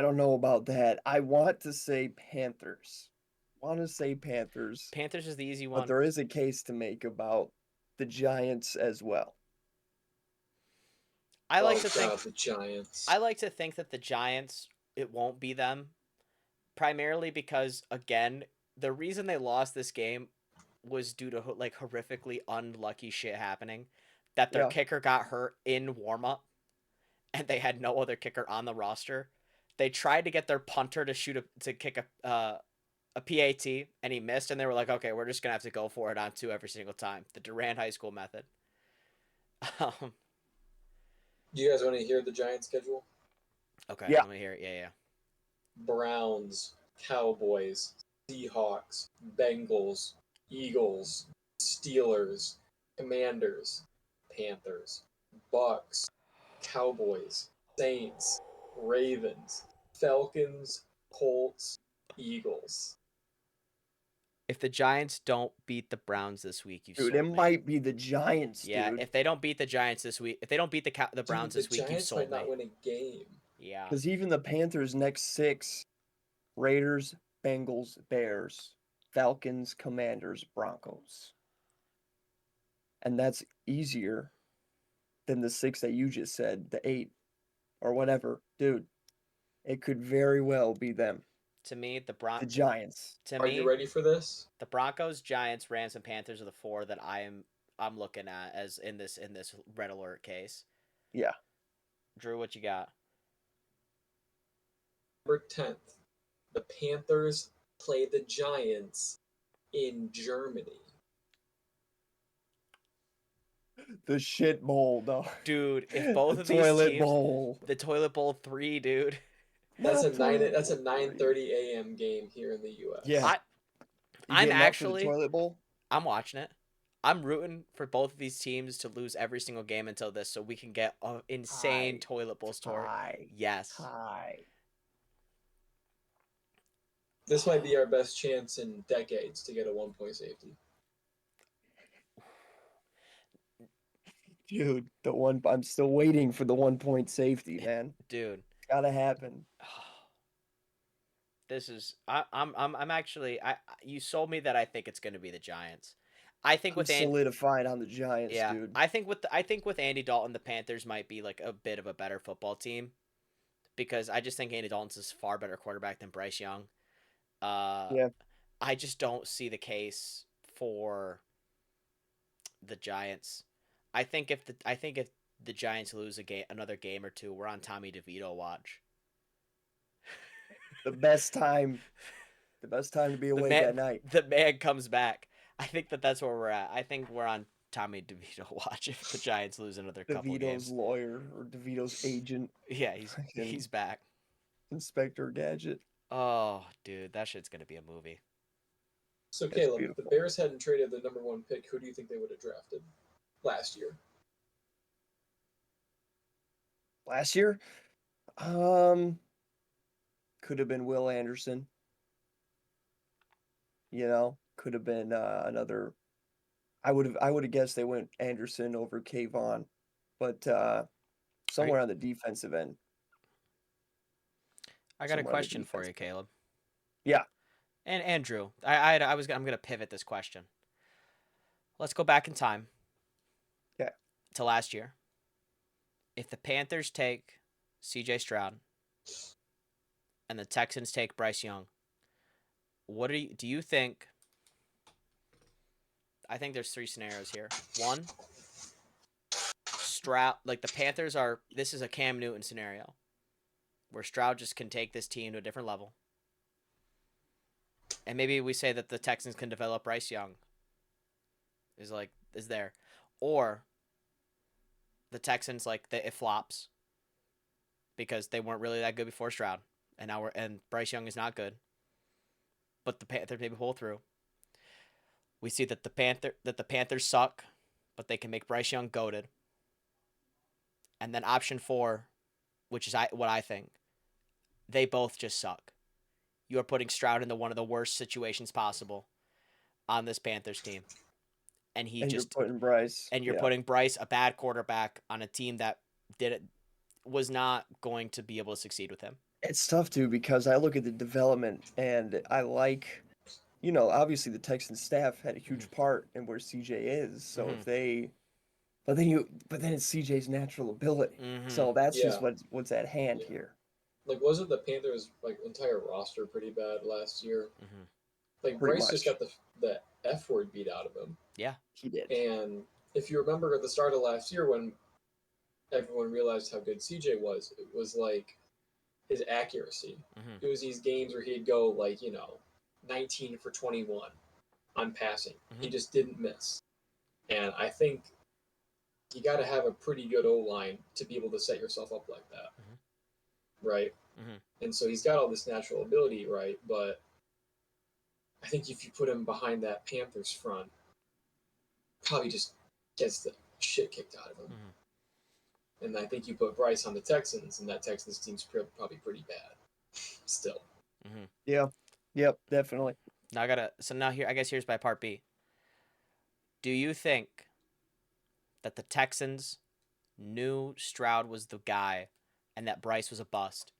don't know about that. I want to say Panthers. Panthers is the easy But one. there is a case to make about the Giants as well. I like Oh, to think God, the Giants. I like to think that the Giants, it won't be them, primarily because, again, the reason they lost this game was due to like horrifically unlucky shit happening. That their Yeah. kicker got hurt in warm up, and they had no other kicker on the roster. They tried to get their punter to kick a PAT, and he missed, and they were like, okay, we're just gonna have to go for it on two every single time. The Durant High School method. Do you guys want to hear the Giants schedule? Okay, Yeah. let me hear it. Yeah. Browns, Cowboys, Seahawks, Bengals, Eagles, Steelers, Commanders, Panthers, Bucks, Cowboys, Saints, Ravens, Falcons, Colts, Eagles. If the Giants don't beat the Browns this week, you Dude, sold it me. might be the Giants, Yeah, dude. if they don't beat the Giants this week, if they don't beat the Browns Dude, this week, you Giants sold might not me. win a game. Yeah. Because even the Panthers' next 6: Raiders, Bengals, Bears, Falcons, Commanders, Broncos. And that's easier than the 6 that you just said, the 8 or whatever. Dude, it could very well be them, To me, the Giants. To Are me, you ready for this? the Broncos, Giants, Rams, and Panthers are the 4 that I'm looking at as in this red alert case. Yeah. Drew, what you got? November 10th, the Panthers play the Giants in Germany. The shit bowl, though. Dude, if both The of these toilet teams, bowl. the Toilet Bowl 3, dude. That's Not a toilet 9:30 bowl. a.m. game here in the U.S. Yeah. I, You I'm getting up for the actually, toilet bowl? I'm watching it. I'm rooting for both of these teams to lose every single game until this, so we can get an insane Hi. Toilet Bowl story. Hi. Yes. Hi. This might be our best chance in decades to get a 1-point safety. Dude, I'm still waiting for the 1-point safety, man. Dude. It's gotta happen. This is I'm actually you sold me that I think it's going to be the Giants. I think with solidified on the Giants, yeah, dude. I think with Andy Dalton, the Panthers might be like a bit of a better football team because I just think Andy Dalton's a far better quarterback than Bryce Young. Yeah. I just don't see the case for the Giants. I think if the Giants lose another game or two, we're on Tommy DeVito watch. The best time to be The awake man at night. the man comes back. I think that's where we're at. I think we're on Tommy DeVito watch if the Giants lose another couple DeVito's games. lawyer or DeVito's agent, Yeah, fucking he's back. Inspector Gadget. Oh, dude, that shit's gonna be a movie. So It's Caleb, if the beautiful. Bears hadn't traded the number 1 pick, who do you think they would have drafted last year? Last year, could have been Will Anderson. Could have been another. I would have guessed they went Anderson over Kayvon, but somewhere on the defensive end. I got a Somewhere on the question for you, defensive end. Caleb. Yeah. And Andrew, I'm gonna pivot this question. Let's go back in time. Okay. To last year. If the Panthers take C.J. Stroud and the Texans take Bryce Young, do you think? I think there's 3 scenarios here. One, Stroud, like the Panthers are. This is a Cam Newton scenario, where Stroud just can take this team to a different level. And maybe we say that the Texans can develop Bryce Young. Is there, or the Texans it flops because they weren't really that good before Stroud, and Bryce Young is not good. But the Panthers maybe pull through. We see that the Panthers suck, but they can make Bryce Young goated. And then option 4, which is what I think, they both just suck. You are putting Stroud into one of the worst situations possible on this Panthers team. And you're putting Bryce. And you're putting Bryce, a bad quarterback, on a team that was not going to be able to succeed with him. It's tough too because I look at the development and I like, obviously the Texans staff had a huge part in where CJ is. So if they, but then it's CJ's natural ability. So that's just what's at hand here. Like, wasn't the Panthers entire roster pretty bad last year? Like, Pretty Bryce much. just got the F word beat out of him. Yeah, he did. And if you remember at the start of last year when everyone realized how good CJ was, it was like his accuracy. It was these games where he'd go 19 for 21 on passing. He just didn't miss. And I think you got to have a pretty good O-line to be able to set yourself up like that. Right? And so he's got all this natural ability, right? But I think if you put him behind that Panthers front, probably just gets the shit kicked out of him. And I think you put Bryce on the Texans, and that Texans team's probably pretty bad still. Yeah. Yep, definitely. Now here, I guess here's my part B. Do you think that the Texans knew Stroud was the guy and that Bryce was a bust?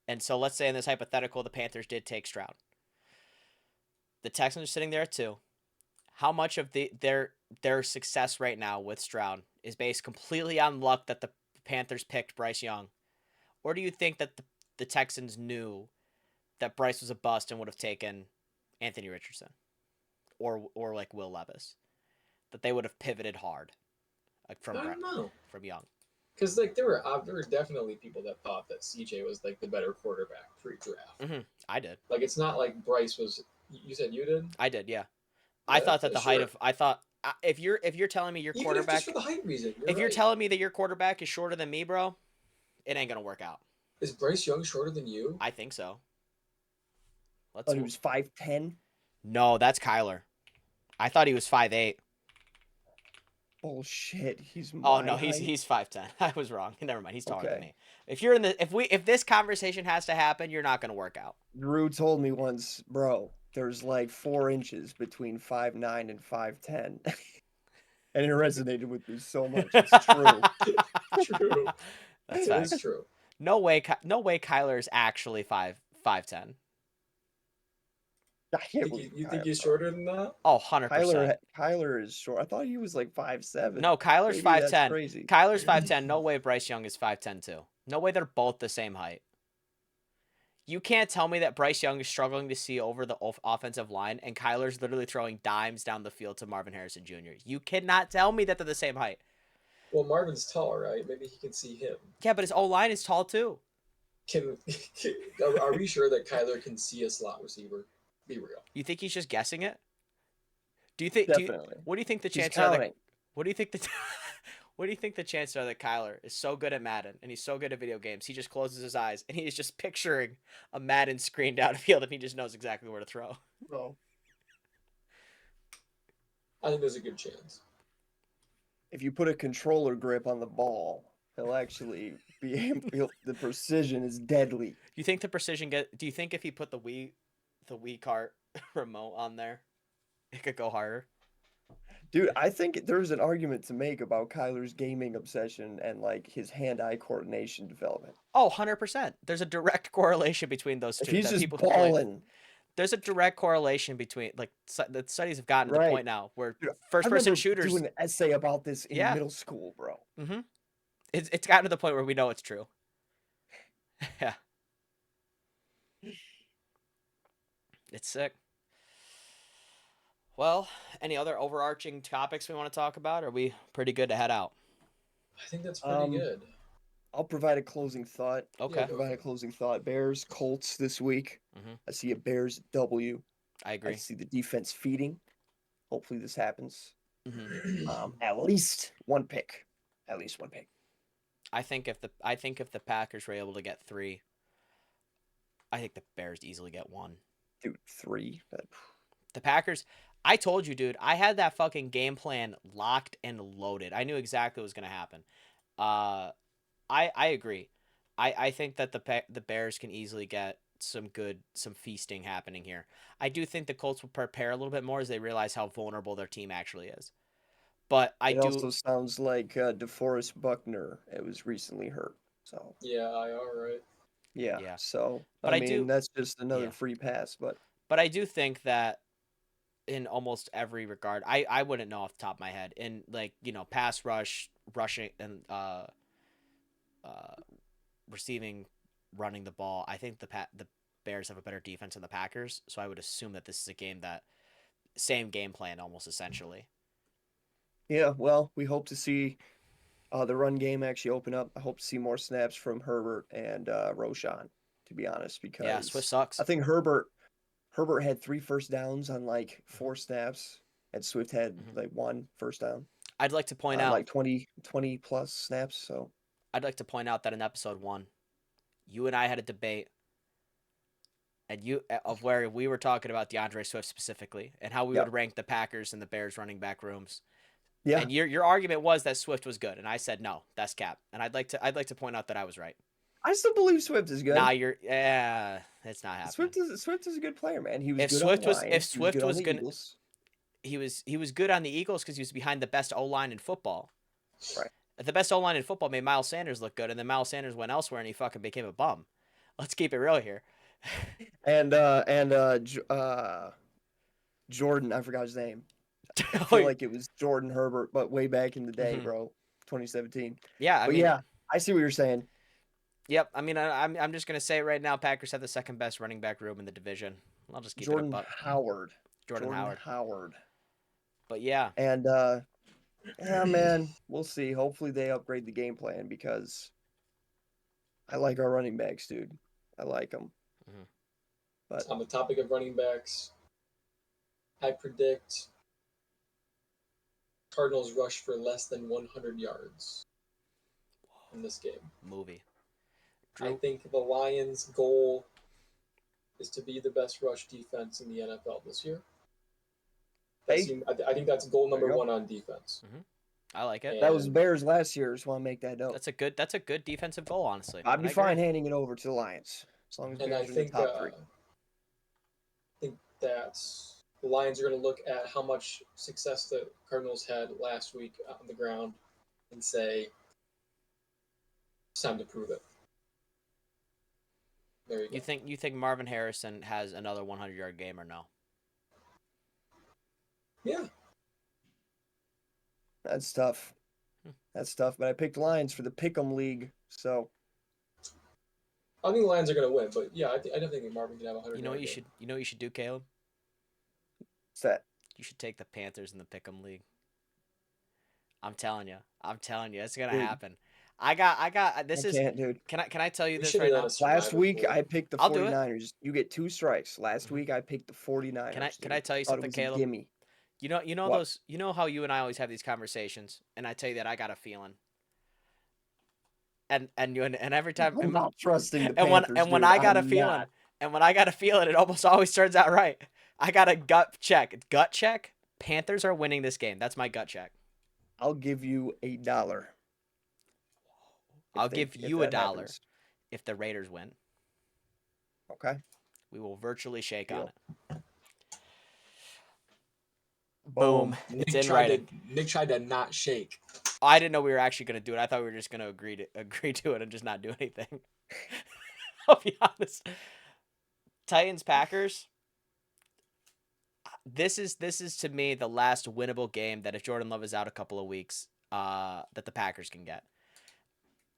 And so let's say in this hypothetical, the Panthers did take Stroud. The Texans are sitting there at 2. How much of their success right now with Stroud is based completely on luck that the Panthers picked Bryce Young? Or do you think that the Texans knew that Bryce was a bust and would have taken Anthony Richardson or Will Levis? That they would have pivoted hard from Young? Because there were definitely people that thought that CJ was the better quarterback pre-draft. I did. It's not like Bryce was. You said you did? I did, yeah. I thought that if you're telling me your quarterback, just for the height reason, you're telling me that your quarterback is shorter than me, bro, it ain't gonna work out. Is Bryce Young shorter than you? I think so. I thought he was 5'10". No, that's Kyler. I thought he was 5'8". Bullshit. He's Oh no, he's 5'10". I was wrong. Never mind. He's taller than me. If this conversation has to happen, you're not gonna work out. Drew told me once, bro, there's 4 inches between 5'9" and 5'10". And it resonated with me so much. It's true. True. That's true. No way Kyler is actually 5'10". You think he's shorter than that? Oh, 100%. Kyler is short. I thought he was 5'7". No, Kyler's 5'10". Crazy. Kyler's 5'10". No way Bryce Young is 5'10" too. No way they're both the same height. You can't tell me that Bryce Young is struggling to see over the offensive line and Kyler's literally throwing dimes down the field to Marvin Harrison Jr. You cannot tell me that they're the same height. Well, Marvin's tall, right? Maybe he can see him. Yeah, but his O-line is tall too. Are we sure that Kyler can see a slot receiver? Be real. You think he's just guessing it? Do you think? Definitely. What do you think the He's chances are that? counting. What do you think the? What do you think the chances are that Kyler is so good at Madden and he's so good at video games? He just closes his eyes and he is just picturing a Madden screen downfield and he just knows exactly where to throw. Well, I think there's a good chance. if you put a controller grip on the ball, he'll actually be able. The precision is deadly. You think the precision get? Do you think if he put the Wii Cart remote on there, it could go harder? Dude, I think there's an argument to make about Kyler's gaming obsession and like his hand-eye coordination development. Oh, 100%. There's a direct correlation between those two. If he's that just people who play- balling, There's a direct correlation between the studies have gotten to the Right. point now where Dude, I first-person remember shooters. doing an essay about this in Yeah. middle school, bro. Mm-hmm. It's gotten to the point where we know it's true. Yeah. It's sick. Well, any other overarching topics we want to talk about? Or are we pretty good to head out? I think that's pretty good. I'll provide a closing thought. Okay. Yeah, Provide a closing thought. Bears, Colts this week. Mhm. I see a Bears W. I I agree. see the defense feeding. Hopefully this happens. Mm-hmm. At least one pick. At least one pick. I think if the Packers were able to get 3, I think the Bears easily get 1. Dude, 3. The Packers, I told you, dude, I had that fucking game plan locked and loaded. I knew exactly what was going to happen. I agree. I think that the Bears can easily get some feasting happening here. I do think the Colts will prepare a little bit more as they realize how vulnerable their team actually is. But It also sounds like DeForest Buckner. It was recently hurt. So Yeah, IR, right? yeah. So But I I mean, do- that's just another yeah. free pass. But I do think that in almost every regard, I wouldn't know off the top of my head. In pass rush, rushing, and receiving, running the ball, I think the Bears have a better defense than the Packers. So I would assume that this is a game that same game plan almost essentially. yeah, well, we hope to see the run game actually open up. I hope to see more snaps from Herbert and Roshan, to be honest, because Yeah, Swift sucks. I think Herbert had 3 first downs on like 4 snaps, and Swift had like 1 first down. I'd like to point on out like 20 plus snaps. So I'd like to point out that in episode 1, you and I had a debate, and of where we were talking about DeAndre Swift specifically, and how we Yep. would rank the Packers and the Bears running back rooms. yeah, And your argument was that Swift was good, and I said no, that's cap. And I'd like to point out that I was right. I still believe Swift is good. Nah, it's not happening. Swift is a good player, man. He was If good Swift on was- Lions, if he Swift good on was the gonna- Eagles. He was good on the Eagles because he was behind the best O-line in football. Right. The best O-line in football made Miles Sanders look good, and then Miles Sanders went elsewhere and he fucking became a bum. Let's keep it real here. And Jordan, I forgot his name. I Oh, feel like it was Jordan Herbert, but way back in the day, Mhm. bro, 2017. yeah, But yeah, I see what you're saying. Yep. I mean, I'm just gonna say right now, Packers have the second best running back room in the division. I'll just keep Jordan it up. Howard. Jordan Howard. Howard. But yeah, And yeah, man, we'll see. Hopefully they upgrade the game plan because I like our running backs, dude. I like them. Mhm. But On the topic of running backs, I predict Cardinals rush for less than 100 yards in this game. movie. I Drew, think the Lions' goal is to be the best rush defense in the NFL this year. Hey. I think that's goal There you number go. 1 on defense. I like it. And- that was Bears last year. Just want to make that note. That's a good defensive goal, honestly. I'd be I agree. fine handing it over to the Lions as long as And I Bears are in the think top 3. that the Lions are going to look at how much success the Cardinals had last week on the ground and say, it's time to prove it. There you go. You think Marvin Harrison has another 100-yard game or no? Yeah. That's tough. That's tough. But I picked Lions for the Pick'em League, so I think the Lions are going to win, but yeah, I definitely think Marvin can have 100. You know what you should. You know what you should do, Caleb. Set. You should take the Panthers in the Pick'em League. I'm telling you. It's gonna Dude. happen. I got. This I is. can't, dude. Can I tell you We this should right have done now? a survivor Last week pool. I picked the I'll do it. 49ers. You get 2 strikes. Last Mhm. week I picked the 49ers. Can I tell you Thought it something, was Caleb? A gimme. You know What? those. You know how you and I always have these conversations, and I tell you that I got a feeling. And every time. I'm not trusting the And Panthers. when dude. I got a I'm feeling, not. it almost always turns out right. I got a gut check. Panthers are winning this game. That's my gut check. I'll give you $1. I'll give you if that $1 happens. if the Raiders win. Okay. We will virtually shake on Deal. it. Boom. It's in writing. Nick tried to not shake. I didn't know we were actually going to do it. I thought we were just going to agree to it and just not do anything. I'll be honest. Titans Packers. This is to me the last winnable game that if Jordan Love is out a couple of weeks, that the Packers can get.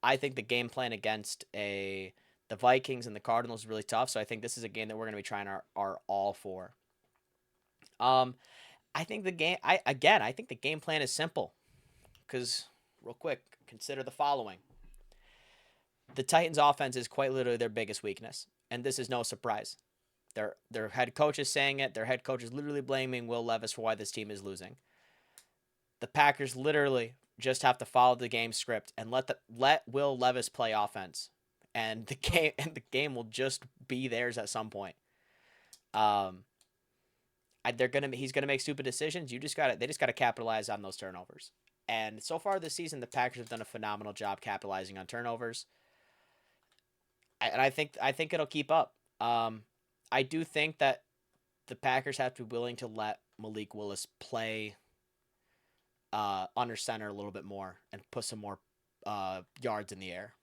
I think the game plan against the Vikings and the Cardinals is really tough, so I think this is a game that we're going to be trying our all for. I think the game I think the game plan is simple. Cuz real quick, consider the following. The Titans offense is quite literally their biggest weakness, and this is no surprise. Their head coach is saying it. Their head coach is literally blaming Will Levis for why this team is losing. The Packers literally just have to follow the game script and let Will Levis play offense, and the game will just be theirs at some point. He's gonna make stupid decisions. They just gotta capitalize on those turnovers. And so far this season, the Packers have done a phenomenal job capitalizing on turnovers. And I think it'll keep up. I do think that the Packers have to be willing to let Malik Willis play under center a little bit more and put some more yards in the air.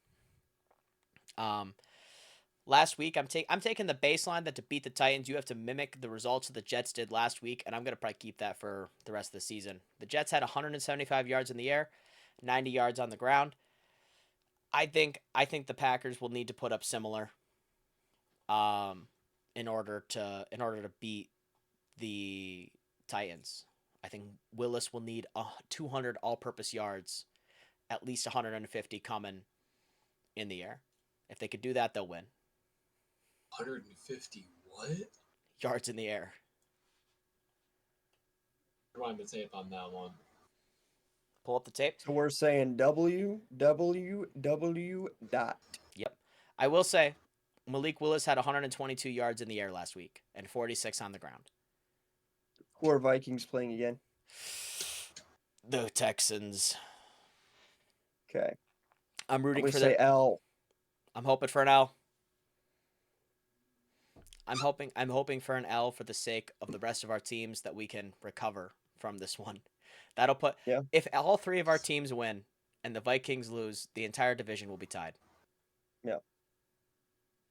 Last week, I'm taking the baseline that to beat the Titans, you have to mimic the results that the Jets did last week, and I'm going to probably keep that for the rest of the season. The Jets had 175 yards in the air, 90 yards on the ground. I think the Packers will need to put up similar in order to beat the Titans. I think Willis will need 200 all-purpose yards, at least 150 coming in the air. If they could do that, they'll win. 150 what? Yards in the air. Rewind the tape on that one. Pull up the tape. So we're saying www. Yep. I will say, Malik Willis had 122 yards in the air last week and 46 on the ground. Who are Vikings playing again? The Texans. Okay. I'm rooting for say L. I'm hoping for an L. I'm hoping for an L for the sake of the rest of our teams that we can recover from this one. That'll put if all three of our teams win and the Vikings lose, the entire division will be tied. Yeah.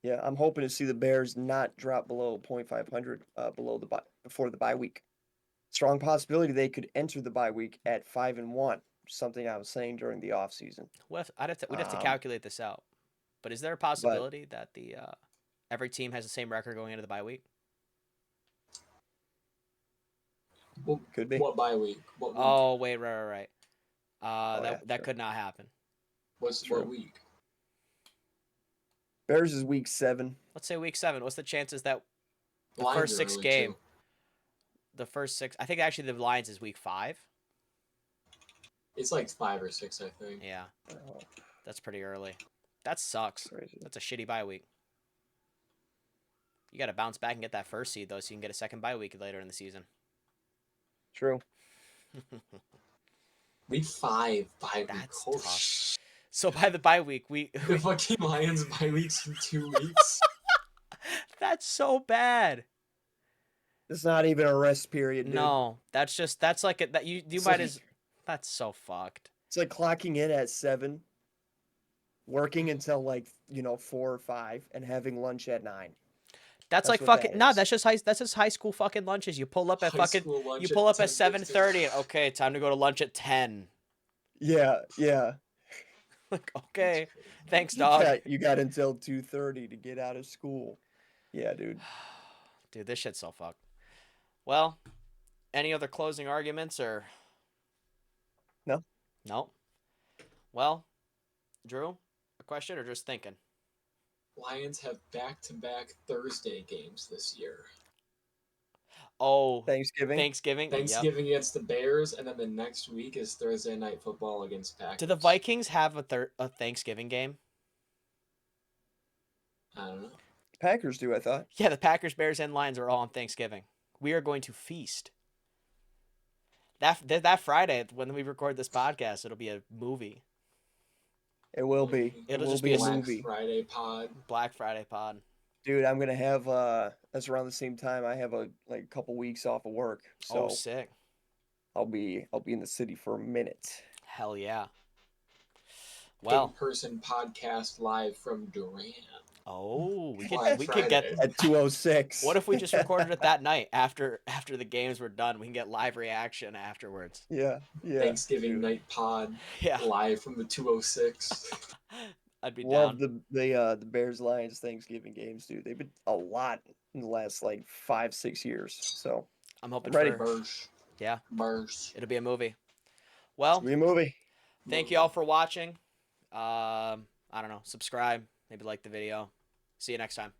Yeah, I'm hoping to see the Bears not drop below 0.500 before the bye week. Strong possibility they could enter the bye week at 5-1. Something I was saying during the offseason. We'd have to calculate this out. But is there a possibility that the every team has the same record going into the bye week? Well, could be. What bye week? What week? Oh wait, right. That could not happen. What week? Bears is week 7. Let's say week 7. What's the chances that the Lions first 6 game? too. The first 6. I think actually the Lions is week 5. It's like 5 or 6, I think. Yeah, that's pretty early. That sucks. Crazy. That's a shitty bye week. You got to bounce back and get that first seed though, so you can get a second bye week later in the season. True. Week 5 bye week. That's Holy tough. So by the bye week, the fucking Lions bye weeks in 2 weeks. That's so bad. It's not even a rest period, dude. No, that's like it that you might as. That's so fucked. It's like clocking in at 7, working until 4 or 5, and having lunch at 9. That's like fucking that's just high school fucking lunches. You pull up at at 7:30. Okay, time to go to lunch at 10. Yeah. Like, okay, That's crazy. thanks, dog. You got until 2:30 to get out of school. Yeah, dude. Dude, this shit's so fucked. Well, any other closing arguments or No. no? Well, Drew, a question or just thinking? Lions have back-to-back Thursday games this year. Oh, Thanksgiving. Thanksgiving. Yep. Thanksgiving against the Bears, and then the next week is Thursday night football against Packers. Do the Vikings have a Thanksgiving game? I don't know. Packers do, I thought. Yeah, the Packers, Bears, and Lions are all on Thanksgiving. We are going to feast. That Friday when we record this podcast, it'll be a movie. It will be. It'll It will just be be a a Black movie. Friday pod. Black Friday pod. Dude, I'm gonna have that's around the same time I have a couple weeks off of work. So Oh, sick. I'll be in the city for a minute. Hell yeah. Well, In-person podcast live from Durant. oh, Black we could get. Friday. At 2:06. What if we just recorded it that night after the games were done? We can get live reaction afterwards. Yeah. Thanksgiving dude. night pod Yeah, live from the 206. I'd be Love down. the Bears Lions Thanksgiving games, dude. They've been a lot in the last 5-6 years. So I'm hoping ready. for. Burst. Yeah, Burst. it'll be a movie. it's Well, gonna be a movie. thank you all for watching. I don't know. Subscribe. Maybe like the video. See you next time.